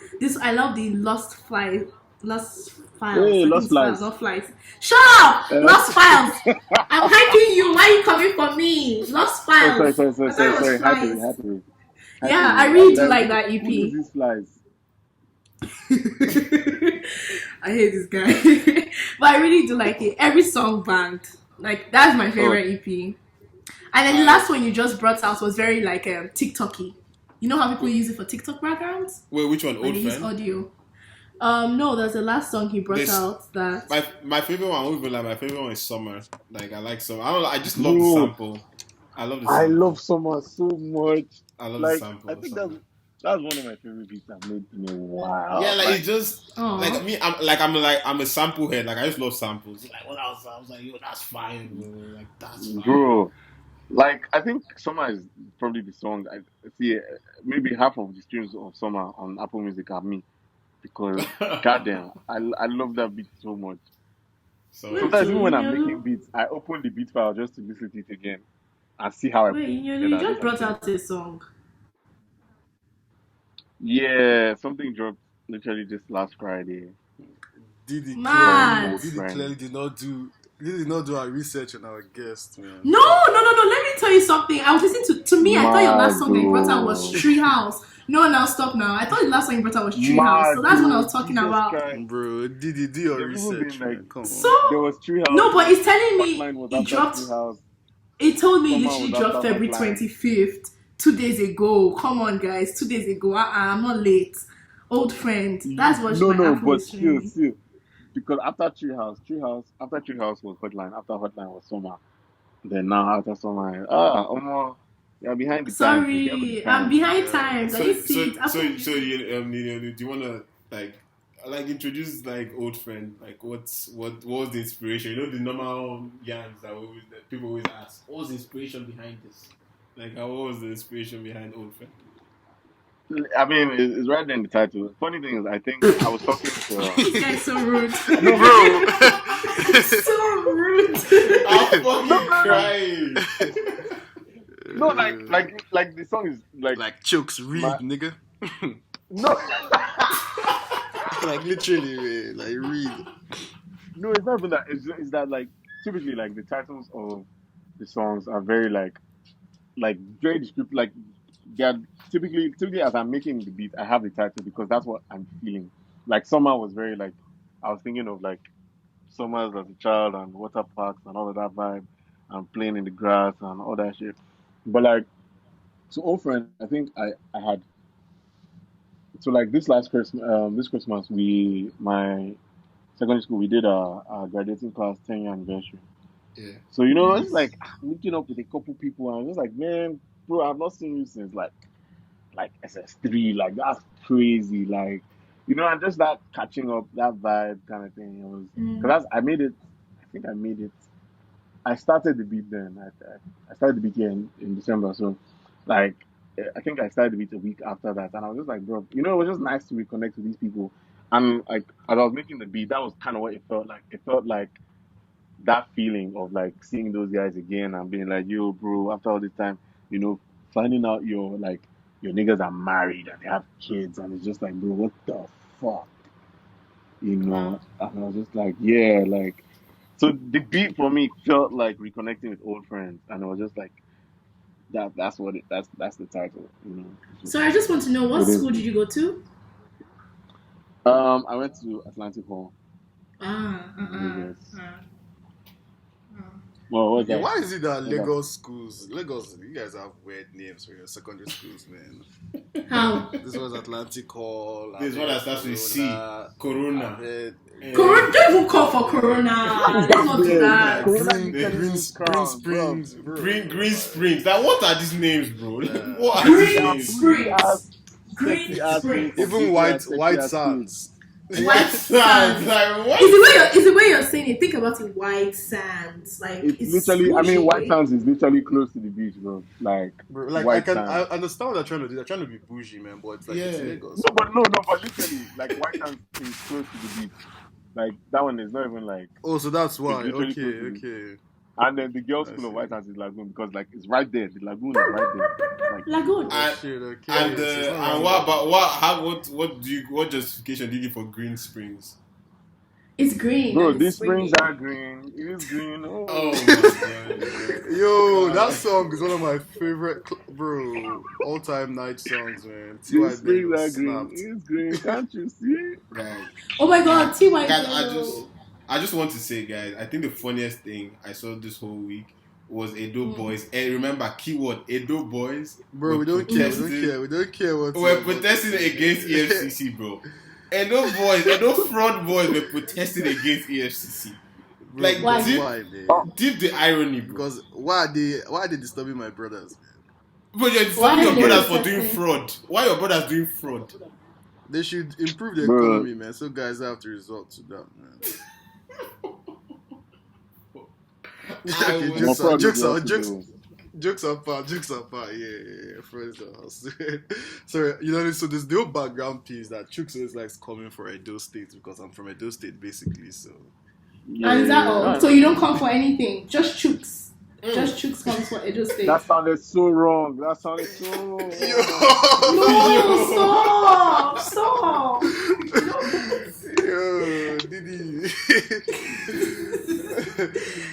A: I love the Lost Files.
D: Hey,
A: I think
D: Lost
A: it's files,
D: Flies.
A: not flights. Shut up! Lost Files. I'm hyping you. Why are you coming for me? Lost
D: Oh,
A: Files.
D: sorry.
A: I thought it was flies.
D: Happy.
A: Yeah, I really do like that EP.
D: Who uses flies?
A: I hate this guy. But I really do like it. Every song banged. Like, that's my favorite EP. And then the last one you just brought out was very like TikTok-y. You know how people use it for TikTok backgrounds?
B: Wait, which one?
A: When
B: Old
A: they use
B: Friend?
A: audio. No, there's the last song he brought out that.
B: My favorite one, I won't even lie, my favorite one is Summer. Like, I like Summer. I don't know, I just love the
D: No.
B: sample. I love the sample.
D: I love Summer so much.
B: I love
D: Like,
B: the sample.
D: I think
B: Summer.
D: that's one of my favorite beats I've made in a while.
B: Yeah, like it's just
A: Aw.
B: like me. I'm a sample head. Like I just love samples. Like what else? I was like, yo, that's fire, bro. Like that's fire.
D: Bro, like I think Summer is probably the song. I see maybe half of the streams of Summer on Apple Music are me because goddamn, I love that beat so much.
B: So
D: Sometimes even when I'm making beats, I open the beat file just to listen to it again and see how I.
A: Wait,
D: put it
A: you
D: together.
A: just brought out a song.
D: Yeah, something dropped literally just last Friday.
C: Diddy
A: Man.
C: clearly did not do our research on our guest, man.
A: No. Let me tell you something. I was listening to me. I thought your last song that you brought out was Treehouse. No, now stop now. I thought the last song you brought out was Treehouse. So that's what I was talking about.
C: Bro, Diddy, do your
D: There's even
C: research,
D: been, like,
C: man. Come on.
A: So
D: There was Treehouse.
A: no, but it's telling
D: Hotline
A: me
D: was
A: it
D: after
A: dropped.
D: Treehouse.
A: It told me it
D: Summer
A: literally
D: was
A: dropped
D: after
A: February
D: Hotline.
A: 25th, 2 days ago. Come on, guys, 2 days ago. I'm not late. Old friend. That's what my
D: No,
A: Apple
D: but
A: is showing me.
D: still, because after Treehouse was Hotline. After Hotline was Summer. Then now after Summer, Omo, you're behind the times. You get with the
A: Sorry, I'm
D: times.
A: behind times. I
B: so
A: didn't see it.
B: do you wanna like introduce like old friend? Like what was the inspiration? You know the normal yams that people always ask. What was the inspiration behind this? Like what was the inspiration behind old friend?
D: I mean, it's right there in the title. Funny thing is, I think I was talking to.
A: This guy's so rude.
D: No, bro.
A: So rude.
B: I'm fucking crying.
D: No, like the song is
C: Like chokes, read, nigga.
D: no,
C: Like literally, man. Like read.
D: no, it's not even that. It's that like typically like the titles of the songs are very like very descriptive. Like they're typically as I'm making the beat, I have the title because that's what I'm feeling. Like Summer was very like I was thinking of like summers as a child and water parks and all of that vibe and playing in the grass and all that shit. But like so old friend, I think I had so like this Christmas we my secondary school we did our graduating class 10-year anniversary.
B: Yeah.
D: So it's
A: Nice.
D: like meeting up with a couple people and I was like, man, bro, I've not seen you since like SS3, like that's crazy, like and just that catching up, that vibe kind of thing. It was
A: Mm.
D: because I made it. I think I made it. I started the beat then. I started the beat here in December, so like I think I started the beat a week after that, and I was just like, bro, it was just nice to reconnect with these people. And like as I was making the beat, that was kind of what it felt like. It felt like that feeling of like seeing those guys again and being like, yo, bro, after all this time, you know, finding out your niggas are married and they have kids, and it's just like, bro, what the fuck,
A: Wow.
D: And I was just like, yeah, like, so the beat for me felt like reconnecting with old friends, and it was just like that. That's the title, It's
A: So
D: just,
A: I just want to know, what
D: it is.
A: school did you go to?
D: I went to Atlantic Hall
A: Ah,
D: in Lagos.
A: ah.
D: Well, what's
C: Yeah,
D: that?
C: why is it that
D: What's that?
C: Lagos schools, you guys have weird names for your secondary schools, man?
A: How?
C: This was Atlantic Hall.
B: This one that starts with C. Corona.
A: Corona, don't even call for Corona. Let's not do that.
D: Corona
C: Green,
D: literally
C: green,
D: means
C: green
D: crown,
C: Springs, bro.
B: Green Springs. Like, what are these names, bro?
C: Yeah.
B: What are these
A: Green
B: names?
A: Springs. Green
D: Sexy ass
A: Springs.
D: kids.
C: Even
D: Sexy
C: white
D: ass
C: sands.
A: White
B: Sounds
A: sands.
B: like what?
A: Is the way you're saying it? Think about it. White sands. Like
D: It's
A: it's
D: literally, I mean, White
A: bougie.
D: Sands is literally close to the beach, bro. Like,
C: Bro, like
D: White
C: I
D: Sands.
C: understand what they're trying to do. They're trying to be bougie, man, but it's like it's
B: Yeah.
C: Lagos.
D: No, but literally, like, White Sands is close to the beach. Like, that one is not even like,
C: Oh, so that's why.
D: literally
C: Okay,
D: close to the beach.
C: okay.
D: And then the girls'
C: I
D: school of
C: see.
D: White Sands is Lagoon because, like, it's right there. The Lagoon is right there. Like,
A: Lagoon.
B: And,
C: Shit, okay.
B: and
C: So it's not
B: and
C: random.
B: what about what justification did you for Green Springs?
A: It's green.
D: bro,
A: and
D: these
A: it's
D: springs
A: springy.
D: are green. It is green.
B: Oh
D: Oh,
B: my god.
C: Yo, that song is one of my favorite, bro, all-time night songs, man. T.Y.
D: these springs
C: Bang
D: are
C: was
D: green.
C: snapped.
D: It's green. Can't you see?
B: Guys,
A: Oh my God, TY.
B: guys, I just want to say, guys, I think the funniest thing I saw this whole week was Edo Boys. And remember, keyword Edo Boys.
C: Bro, we don't care. We don't care what.
B: We're protesting against EFCC, bro. Edo fraud boys were protesting against EFCC.
C: Bro,
B: Like,
A: Why?
B: deep the irony, bro.
C: Because why are they disturbing my brothers?
B: Bro, you're
A: Why
B: disturbing your
A: are they
B: brothers for
A: protesting?
B: doing fraud. Why your brothers doing fraud?
C: They should improve the
D: Bro.
C: economy, man. So guys have to resort to that, man.
B: I
C: Okay, jokes apart, yeah, friends house. So so there's no background piece that Chooks always likes coming for Edo State because I'm from Edo State, basically. So
A: And is that all? So you don't come for anything? Just chooks. Just chooks comes for Edo State.
D: That sounded so wrong. That sounded so wrong.
A: No, stop.
C: Yo, Didi.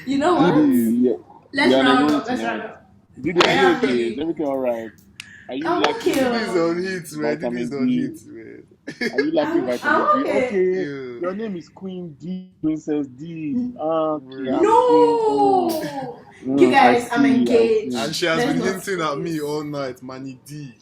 A: You know what?
D: Yeah.
A: Let's
D: Yeah,
A: round
D: no,
A: up. Let's round up.
D: Did
A: I am
D: okay?
A: really-
D: Is everything all right? Are you
A: I'm
D: lucky?
A: okay.
C: Didi's on hit, man.
D: Vitamin
C: Didi's on
D: D.
C: hit, man.
D: Are you lucky?
A: I'm
D: Vitamin D?
A: okay.
D: Okay.
C: Yeah.
D: Your name is Queen D, Princess D.
A: No. You guys, I'm engaged.
C: And she has
A: Let's
C: been
A: not
C: hinting
A: say
C: at me
A: this.
C: all night, Manny D.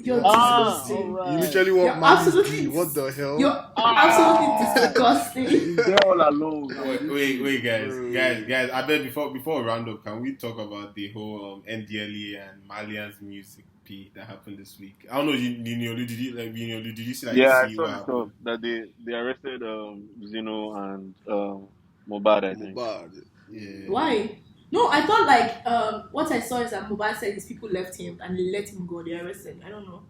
A: You're
C: You
A: disgusting.
D: alright.
C: literally
A: You're
C: want Manny
A: absolutely
C: D. What the hell?
A: You're absolutely disgusting.
D: They're all alone.
B: Wait, guys,
C: Bro.
B: guys. I bet before we round up, can we talk about the whole NDLE and Malian's music P that happened this week? I don't know. Yinoluu, did you see? Like,
D: Yeah, I
B: see
D: saw
B: what
D: the
B: happened?
D: stuff that they arrested Zeno and Mobad, I think.
C: Bad.
B: Yeah.
A: Why? No, I thought like what I saw is that Mobile said his people left him and they let him go. They arrested him. I don't know.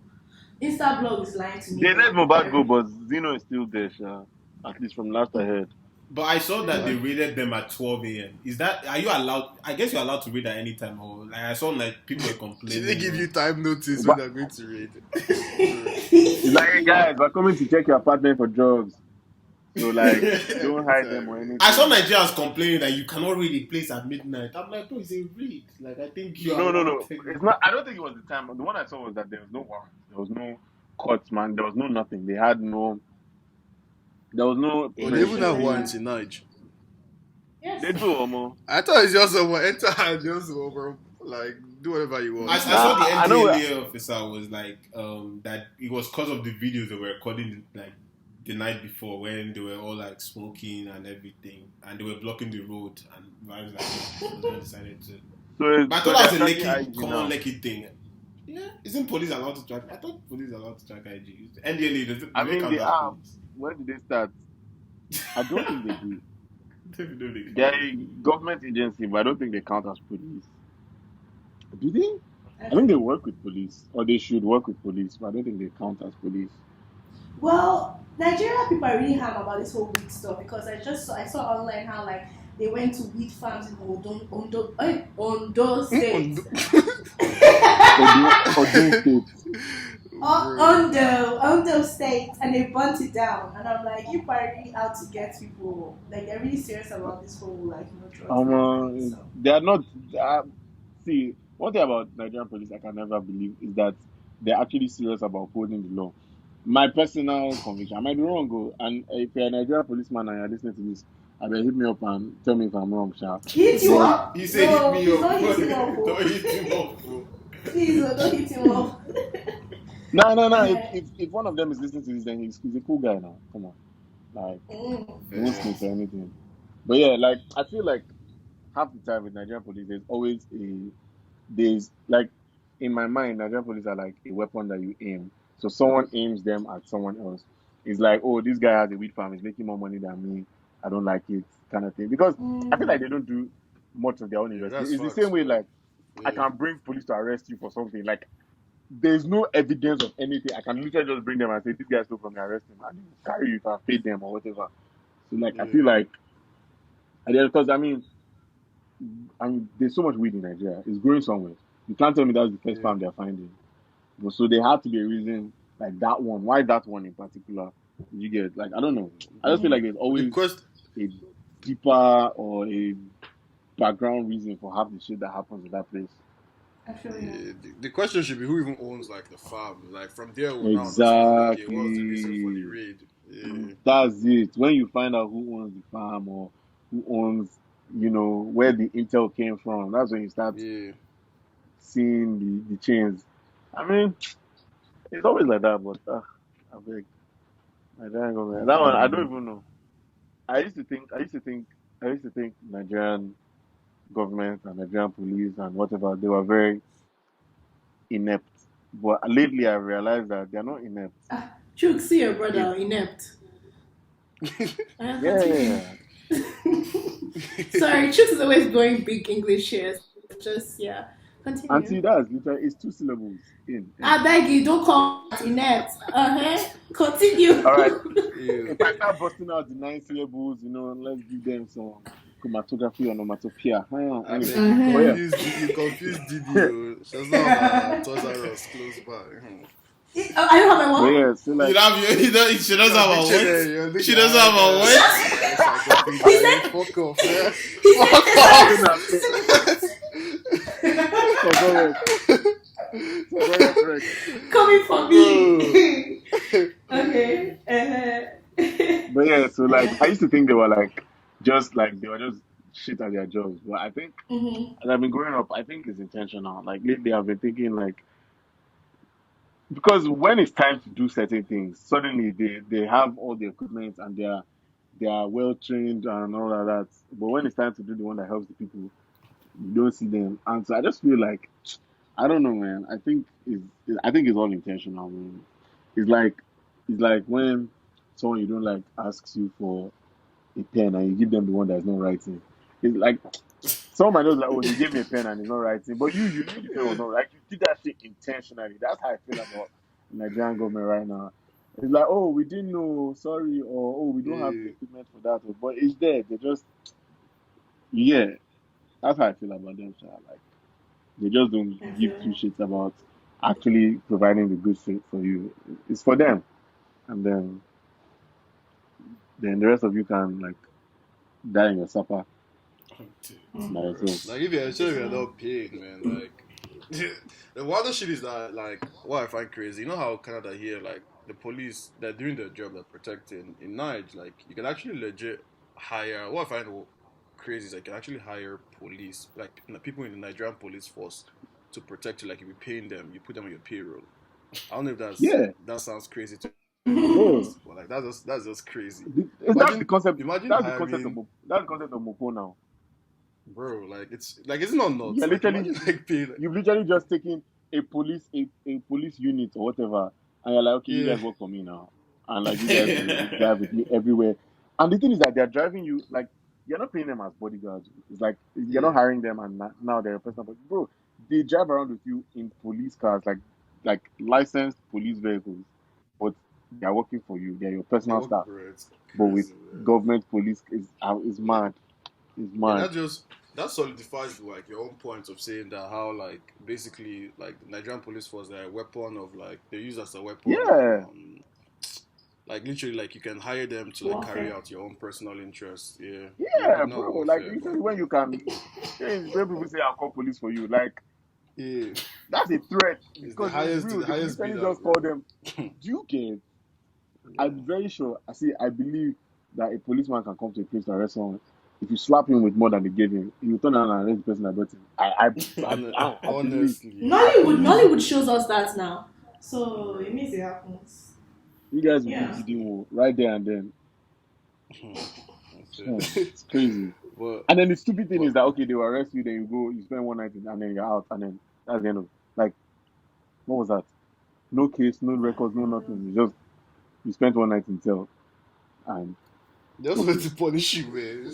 A: Instablog is lying to me.
D: They let Mobad go, but Zeno is still there, sha. At least from last I heard.
B: But I saw that they raided them at 12 a.m. Are you allowed? I guess you're allowed to raid at any time. Or like I saw like people were complaining.
C: Did they give you time notice
D: What?
C: when they're going to raid?
D: It's like, hey guys, we're coming to check your apartment for drugs. So like, don't hide them or anything.
B: I saw Nigerians complaining that you cannot raid a place at midnight. I'm like, bro, it's a raid. Like, I think you are.
D: No. It's not. I don't think it was the time. The one I saw was that there was no warrant. There was no courts, man. There was no nothing. They had no. There was no.
C: Well, they even have warrants in Niger.
A: Yes.
D: They do, Omo.
C: I thought it's just someone enter and just over, like do whatever you want.
B: I saw the NDLA officer was like that it was because of the videos they were recording like the night before when they were all like smoking and everything and they were blocking the road and vibes like that. They decided to. But I thought that was a common Lekki thing. Yeah, isn't police allowed to track? I thought police are allowed to track IG. NDLA does it?
D: I mean, they are. Where did they start? I don't think they do. They're a government agency, but I don't think they count as police. Do they? I think they work with police, or they should work with police, but I don't think they count as police.
A: Well, Nigerian people are really ham about this whole weed stuff because I saw online how like they went to weed farms in Ondo State. Ondo State, and they burnt it down. And I'm like, you are really out to get people. Like they're really serious about this whole like drugs.
D: They are not. See, one thing about Nigerian police I can never believe is that they're actually serious about upholding the law. My personal conviction, I might be wrong, and if you're a Nigerian policeman and you're listening to this, I will hit me up and tell me if I'm wrong, Sha.
A: Hit you up.
B: He said hit me up.
A: Don't hit him up.
B: Don't hit him up, bro.
A: Please, don't hit him up.
D: No. If one of them is listening to this, then he's a cool guy now. Come on, like he won't snitch or anything. But yeah, like I feel like half the time with Nigerian police, there's like in my mind, Nigerian police are like a weapon that you aim. So someone aims them at someone else. It's like, oh, this guy has a weed farm. He's making more money than me. I don't like it, kind of thing. Because I feel like they don't do much of their own investigation. It's the same way, like, I can bring police to arrest you for something. Like, there's no evidence of anything. I can literally just bring them and say, this guy stole from me, arrest him. And carry you, if I paid them or whatever. So, like, I feel like, because, I mean, there's so much weed in Nigeria. It's growing somewhere. You can't tell me that's the first farm they're finding. But so there had to be a reason, like that one. Why that one in particular? You get, like, I don't know. I just feel like there's always a deeper or a background reason for half the shit that happens in that place.
C: The question should be who even owns like the farm. Like from there on
D: exactly.
C: What was the reason for the raid? Yeah.
D: That's it. When you find out who owns the farm or who owns, where the intel came from, that's when you start seeing the chains. I mean, it's always like that, but I beg. Nigerian government. That one I don't even know. I used to think Nigerian government and Nigerian police and whatever, they were very inept. But lately I realized that they're not inept.
A: Chuk, see your brother inept.
D: Yeah.
A: Sorry, Chuk is always blowing big English here. Just continue.
D: Auntie, that's literally, it's 2 syllables.
A: I beg you, don't call it inept. Continue.
D: All right. If I start busting out the 9 syllables, let's give them some chromatography or onomatopoeia.
C: You confused Didi. She's not Toys R Us close by.
A: I don't have a what?
D: Yeah, so like,
B: she doesn't have a what? She doesn't have a what?
A: He said,
C: fuck off.
A: coming for me. Okay.
D: But yeah, so like I used to think they were like just shit at their jobs. But I think as I've been growing up, I think it's intentional. Like lately I've been thinking like, because when it's time to do certain things, suddenly they have all the equipment and they are well trained and all of that. But when it's time to do the one that helps the people, you don't see them. And so I just feel like, I don't know, man. I think it's all intentional, man. It's like when someone you don't like asks you for a pen and you give them the one that's not writing. It's like someone knows like, oh, you gave me a pen and it's not writing, but you knew the pen was not like you did that shit intentionally. That's how I feel about the Nigerian government right now. It's like, oh, we didn't know, sorry, or oh, we don't have the equipment for that, but it's there. They just, that's how I feel about them. So like, they just don't give 2 shits about actually providing the good shit for you. It's for them, and then then the rest of you can like die in your supper
A: Mm.
D: by yourself.
C: Like if you're sure you're not paying, man, like the wonder shit is that like what I find crazy, you know how Canada here, like the police they're doing their job, they're protecting. In Niger, like you can actually legit hire what I find crazy is like you can actually hire police, like people in the Nigerian police force to protect you, like if you're paying them, you put them on your payroll. I don't know if
D: Yeah,
C: that sounds crazy to
D: bro.
C: us, but like that's just crazy.
D: That's the concept.
C: Imagine
D: That's the concept of
C: hiring
D: that's the concept of Mopo now.
C: bro, like it's not nuts.
D: You're
C: Like
D: literally
C: imagine like paying
D: you've literally just taken a police unit or whatever, and you're like, okay, you
C: yeah.
D: guys work for me now, and like you guys will drive with me everywhere. And the thing is that they're driving you like you're not paying them as bodyguards. It's like you're not hiring them, and now they're a personal. But bro, they drive around with you in police cars, like licensed police vehicles, but they're working for you. They're your personal staff.
C: Bro, it's
D: But with
C: crazy, man.
D: government police is mad. It's
C: Yeah,
D: mad.
C: that solidifies like your own point of saying that how like basically like the Nigerian police force are a weapon of like they use as a weapon
D: Yeah.
C: of like literally like you can hire them to like carry out your own personal interests. Yeah.
D: Yeah,
C: Not
D: bro.
C: warfare,
D: Like usually when you can, when people say I'll call police for you, like
C: yeah.
D: that's a threat
C: It's
D: because it's real.
C: the
D: They
C: highest
D: literally
C: bidder,
D: just
C: bro.
D: call them. Do you get? I'm very sure. I believe that a policeman can come to a place to arrest someone. If you slap him with more than they gave him, he will turn around and arrest the person that brought him. I believe.
C: Honestly.
A: Nollywood shows us that now, so it means it happens.
D: You guys will
A: Yeah.
D: be GD right there and then. It's crazy.
C: But
D: And then the stupid thing is that okay, they will arrest you, then you go, you spend one night, and then you're out, and then that's the end of like, what was that? No case, no records, no nothing. You spent one night in jail, and
C: just want to punish you, man.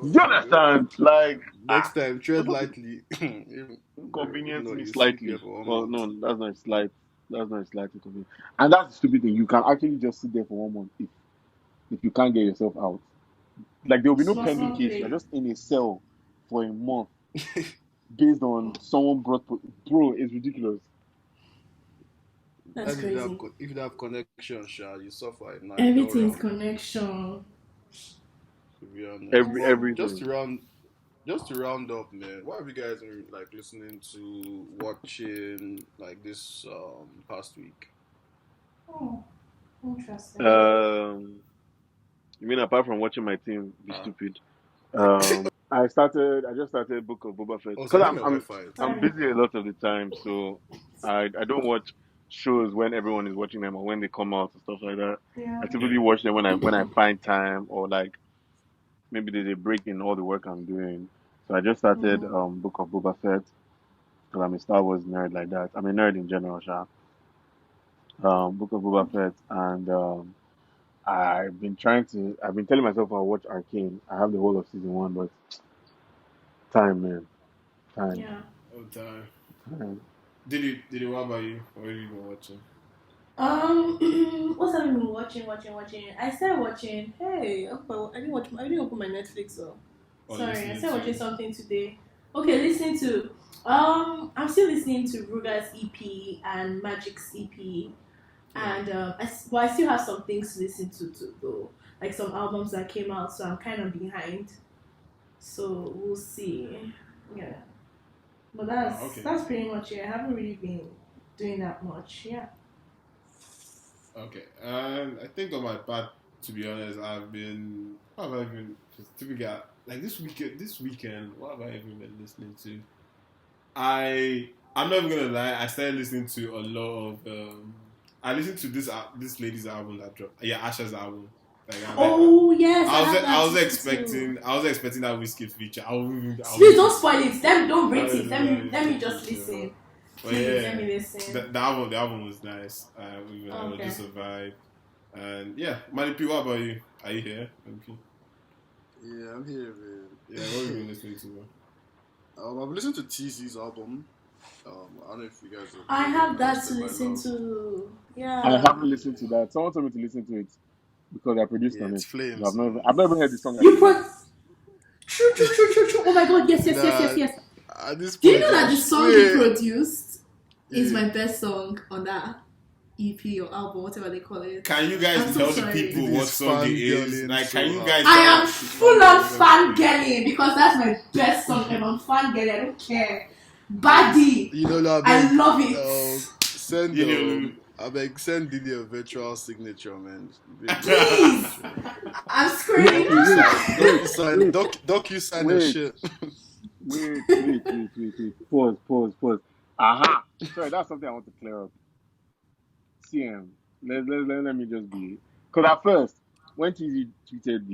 D: you understand? Like
C: Next time, tread lightly.
D: inconvenience
C: No,
D: me
C: you sleep
D: slightly.
C: here for 1
D: Well,
C: month.
D: no, that's not slight. That's not slightly convenient. And that's the stupid thing. You can actually just sit there for 1 month if you can't get yourself out. Like there will be no pending case. You're just in a cell for a month based on someone brought. Bro, it's ridiculous.
A: That's
C: And
A: crazy.
C: if you have connection, Sha, you suffer at night.
A: Everything's
C: all round,
A: connection.
C: to be honest.
D: Everything.
C: Just to round up, man. What have you guys been like listening to, watching like this past week?
A: Oh, interesting.
D: You mean apart from watching my team be stupid? I just started Book of Boba Fett because I'm busy a lot of the time, so I don't watch shows when everyone is watching them or when they come out and stuff like that.
A: Yeah.
D: I typically watch them when I find time or like maybe there's a break in all the work I'm doing. So I just started Book of Boba Fett because I'm a Star Wars nerd like that. I'm a nerd in general, Sha. Book of Boba Fett, and I've been telling myself I'll watch Arcane. I have the whole of season 1, but time, man, time.
A: Yeah.
B: Oh, time.
D: Time.
B: Did you? What about you? What have you been watching?
A: What have I been watching? I started watching. Hey, I didn't open my Netflix. So sorry, I started watching something today. Okay, listening to. I'm still listening to Ruger's EP and Magic's EP, and I still have some things to listen to though, like some albums that came out. So I'm kind of behind. So we'll see. Yeah, but that's pretty much it. I haven't really been doing that much. Yeah.
B: Okay, I think on my part, to be honest, what have I been typically like this weekend, what have I even been listening to? I'm not even gonna lie, I started listening to a lot of I listened to this lady's album that dropped. Yeah, Asha's album. Like,
A: Yes.
B: I was expecting that Wizkid feature.
A: Please don't spoil it. Don't break it. Let me just listen.
B: But
A: Please, let me listen.
B: The album was nice. It was just a vibe. And yeah, Manny P, what about you? Are you here, Manny P?
C: Yeah, I'm here, man.
B: Yeah, what have you been listening to, bro?
C: I've listened to TZ's album. I don't know if you guys have.
A: I have that to listen to. Yeah.
D: I haven't listened to that. Someone told me to listen to it because I produced on
C: It's
D: it.
C: Flames.
D: I've never heard the song.
A: True. Oh my god, yes.
C: At this
A: Do you
C: point,
A: know that the song he produced is my best song on that? EP or album, whatever they call it.
B: Can you
A: I'm
B: guys
A: so
B: tell the
A: sorry.
B: people
C: It
B: what
C: is
B: song it is?
C: fangirling
B: Like,
C: so
B: can you
C: hard.
B: guys
A: I
B: tell
A: am
B: the people
A: full
B: what
A: of
B: song it is?
A: fangirling because that's my best song ever. I'm fangirling. I don't care. Body.
C: Yinoluu,
A: I love it.
B: Yinoluu.
C: send Diddy a virtual signature, man.
A: Please. I'm screaming.
C: Doc, you sign your
D: Wait,
C: shit.
D: wait. Pause. Aha. Sorry, that's something I want to clear up. CM. Let me just be. Because at first, when TZ tweeted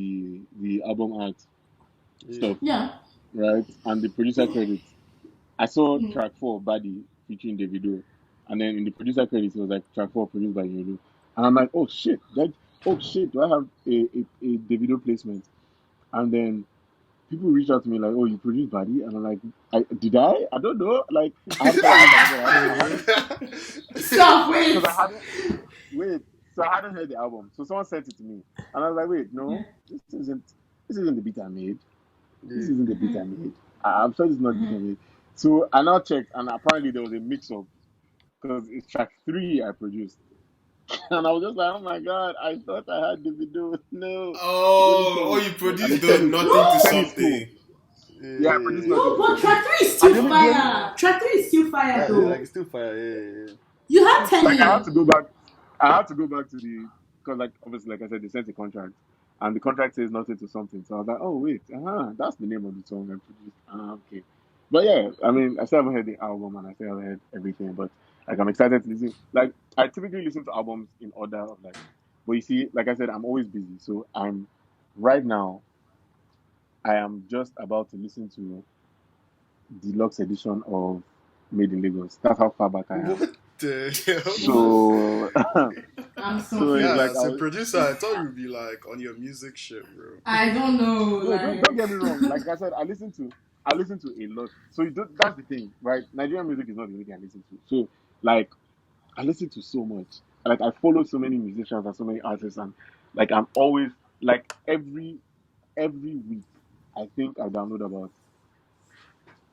D: the album art stuff,
A: Yeah.
D: right, and the producer credits, I saw track 4, Body, featuring Davido. And then in the producer credits, it was like track 4 produced by YOUUU. And I'm like, oh shit, do I have a Davido placement? And then people reach out to me like, oh, you produced Body? And I'm like, did I? I don't know. Like, I had
A: Stop, wait.
D: because I hadn't wait, so I hadn't heard the album. So someone sent it to me, and I was like, wait, no, this isn't the beat I made. This isn't the beat I made. I'm sure it's not the beat I made. So I now checked, and apparently there was a mix-up because it's track 3 I produced. And I was just like, oh my god, I thought I had the video. No.
B: You produced the Nothing to Something.
D: Yeah, I produced
A: No,
D: Nothing
A: but
D: to
A: track 3 is still fire. Track 3 is still fire, though.
C: Like, it's still fire, yeah.
A: You had 10
D: Like, I
A: years.
D: have to go back. I have to go back to the because, like, obviously, like I said, they sent a contract, and the contract says Nothing to Something. So I was like, oh wait, that's the name of the song I produced. Okay, but yeah, I mean, I still haven't heard the album, and I still haven't heard everything, but like, I'm excited to listen. Like, I typically listen to albums in order of like, but you see, like I said, I'm always busy, so I'm right now. I am just about to listen to deluxe edition of Made in Lagos. That's how far back I am.
C: What the hell?
D: So,
A: I'm so
D: so it's
C: Yeah,
D: like
C: as a producer, I thought you'd be like on your music shit, bro.
A: I don't know.
D: no,
A: Like,
D: don't get me wrong. Like I said, I listen to a lot. So that's the thing, right? Nigerian music is not the only thing I listen to. So like I listen to so much. Like I follow so many musicians and so many artists, and like I'm always like every week I think I download about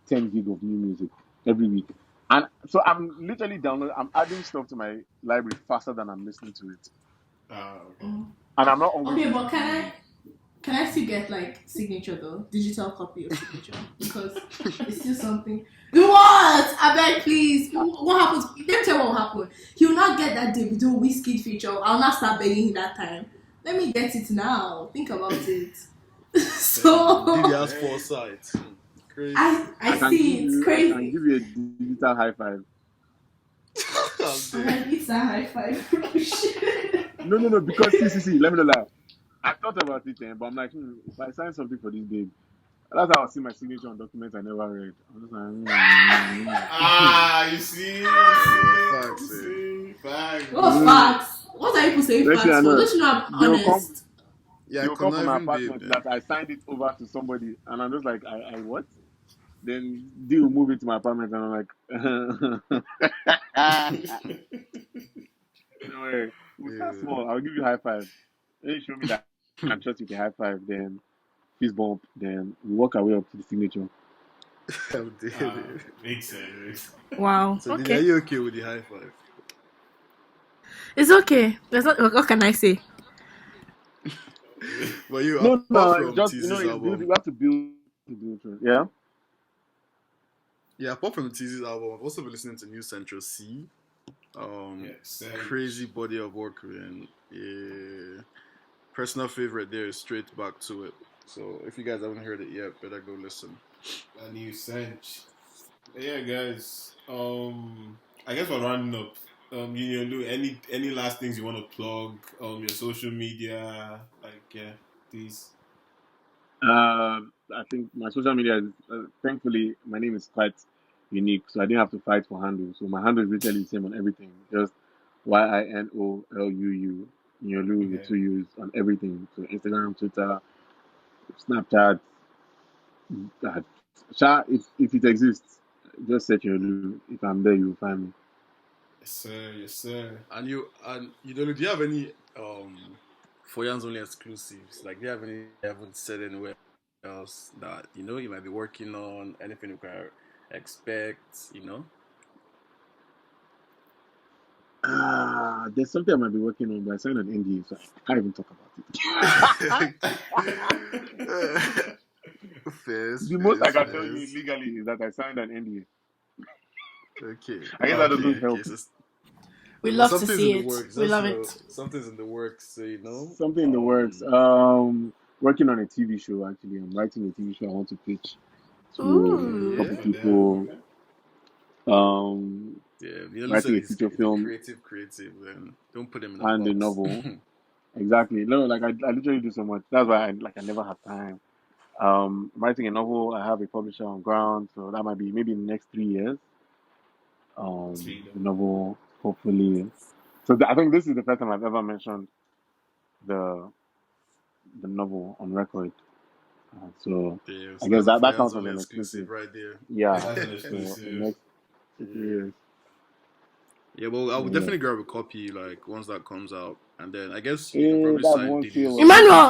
D: 10 gig of new music every week. And so I'm adding stuff to my library faster than I'm listening to it.
B: Okay.
D: And I'm not always
A: okay, but can I still get like signature though? Digital copy of signature. Because it's still something. What? I beg please. What happens? Let me tell you what will happen. He will not get that Davido Whiskey feature. I'll not start begging him that time. Let me get it now. Think about it. So
C: Diddy has foresight. Crazy.
A: I see it's crazy.
D: I can give you a digital high five.
A: It's a high five.
D: No, because see, let me not lie. I thought about it, but I'm like, if I sign something for this babe, that's how I see my signature on documents I never read. I'm just like,
B: You see, facts.
A: What facts? What are people saying facts for? Don't you know I'm honest?
C: Yeah,
D: they'll come from my
C: conniving
D: apartment
C: babe,
D: that I signed it over to somebody, and I'm just like, I what? Then they will move it to my apartment, and I'm like, no way. We'll start small. I'll give you a high five. Then you show me that I can trust you with a high five, then fist bump, then we walk our way up to the signature.
B: Makes sense.
A: Wow.
C: So Diddy, are you okay with the high five?
A: It's okay. There's not. What can I say?
C: But you
D: No,
C: apart from
D: just
C: Tizzy's
D: you
C: album,
D: have to build trust. Yeah.
C: yeah, apart from Tizzy's album, I've also been listening to New Central C. Crazy body of work, man. Yeah. Personal favorite there is Straight Back to It. So if you guys haven't heard it yet, better go listen.
B: A new cinch. Yeah, guys. I guess we're rounding up. Yinoluu, any last things you want to plug? Your social media, please.
D: I think my social media is thankfully my name is quite unique, so I didn't have to fight for handle. So my handle is literally the same on everything. Just YINOLUU, Yinoluu with 2 U's on everything. So Instagram, Twitter, Snapchat. If it exists, just search Yinoluu. If I'm there, you'll find me.
B: Yes, sir.
C: And do you have any Foyans only exclusives? Like, do you have any you haven't said anywhere else that you might be working on? Anything you can expect?
D: There's something I might be working on, but I signed an NDA, so I can't even talk about it. The most I can tell you legally is that I signed an NDA.
C: Okay.
D: I guess that doesn't help.
A: We love to see it. We love it.
C: Something's in the works, so
D: Something in the works. Working on a TV show. Actually, I'm writing a TV show. I want to pitch to a couple people. Writing a feature film.
C: Creative. Then don't put them in
D: and the novel. Exactly. No, like I literally do so much. That's why I never have time. Writing a novel. I have a publisher on ground, so that might be maybe in the next 3 years. The novel, hopefully. So I think this is the first time I've ever mentioned the novel on record. So I guess that counts as an exclusive
C: right there.
D: Yeah.
B: That's an exclusive.
D: The next 2 years.
C: Yeah, well, I would definitely grab a copy like once that comes out, and then I guess you can probably sign DD's.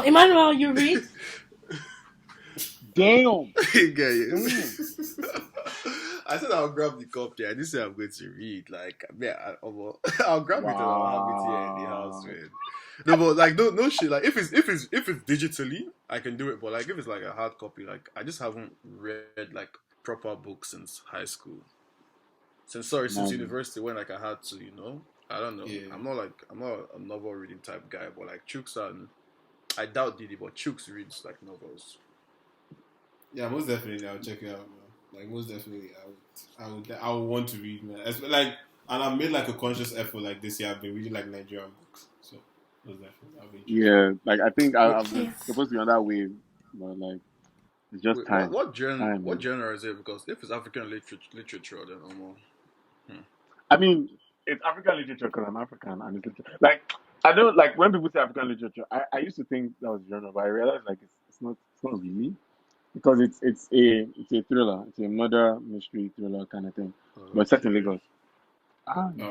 A: Emmanuel, you read?
D: Damn.
C: I said I'll grab the copy. I didn't say I'm going to read. Like, I'll grab it and I'll have it here in the house, man. No, but like, no shit. Like, if it's digitally, I can do it. But like, if it's like a hard copy, like, I just haven't read like proper books since high school. Since university when like I had to, I don't know.
B: Yeah.
C: I'm not a novel reading type guy, but like Chooks and I doubt Didi, but Chooks reads like novels.
B: Yeah, most definitely I'll check it out, man. Like most definitely I would want to read, man. And I've made like a conscious effort like this year. I've been reading like Nigerian books, so most definitely I'll be.
D: Yeah, like I think I'm supposed to be on that wave, but like it's just time.
C: What genre is it? Because if it's African literature, then almost.
D: I mean, it's African literature because I'm African, and it's like I don't like when people say African literature. I used to think that was genre, but I realized like it's not really, because it's a thriller, it's a murder mystery thriller kind of thing, but set in Lagos.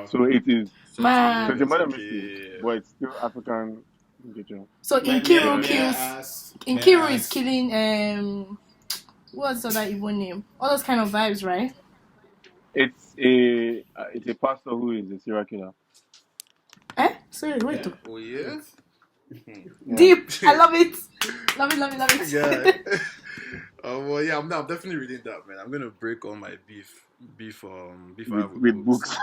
D: So it is.
A: Man.
D: So it's a murder mystery, but it's still African literature.
A: So Nkiru is killing what's the other Igbo name? All those kind of vibes, right?
D: It's a pastor who is a serial killer.
A: Sorry, wait.
B: Yeah.
C: Oh yeah?
A: Deep. I love it. Love it.
C: Yeah. Well, yeah, I'm definitely reading that, man. I'm gonna break all my beef
D: with books.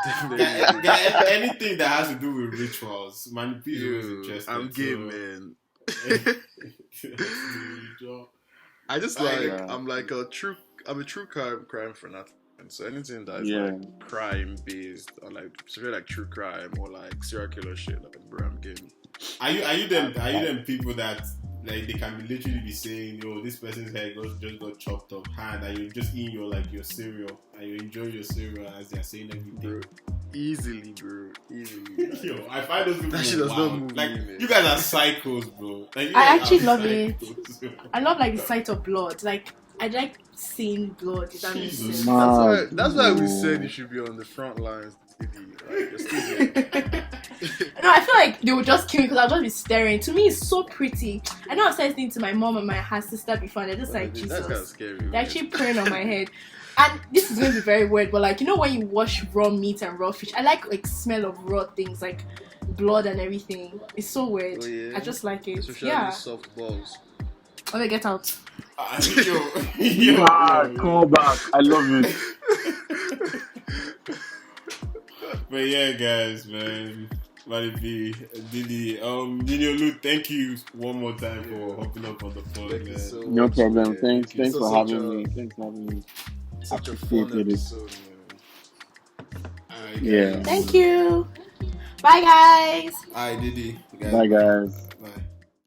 B: Anything that has to do with rituals, man, is always interesting.
C: I'm game, man. I just I'm a true crime fanatic. So anything that is like crime based, or like especially like true crime or like serial killer shit, like bro, I'm game.
B: Are you them people that like they can literally be saying, "Yo, this person's head just got chopped off hand," and you just eating your cereal and you enjoy your cereal as they're saying everything?
C: Bro, easily.
B: Yo, I find those people
C: that shit does not move
B: like
C: me, man.
B: you guys are psychos, bro. Like,
A: I actually love it. I love like the sight of blood. Like I like seeing blood. If that makes sense.
C: That's why we said you should be on the front lines.
A: No, I feel like they would just kill me because I'll just be staring. To me, it's so pretty. I know I've said this to my mom and my half sister before, and they're just like, Jesus.
C: That's kind of scary.
A: They're actually praying on my head. And this is going to be very weird, but like, when you wash raw meat and raw fish, I like smell of raw things, like blood and everything. It's so weird. Oh, yeah? I just like it.
C: Especially soft balls.
A: Okay, get out.
D: Call back. I love it.
B: But yeah, guys, man. Didi, Yinoluu, thank you one more time for hopping up on the pod, man.
D: So no problem. Thanks for having me. Thanks for having me.
C: Such a fun episode,
B: man.
D: Yeah.
A: Thank you. Bye, guys.
B: Hi, Didi.
D: Bye, guys.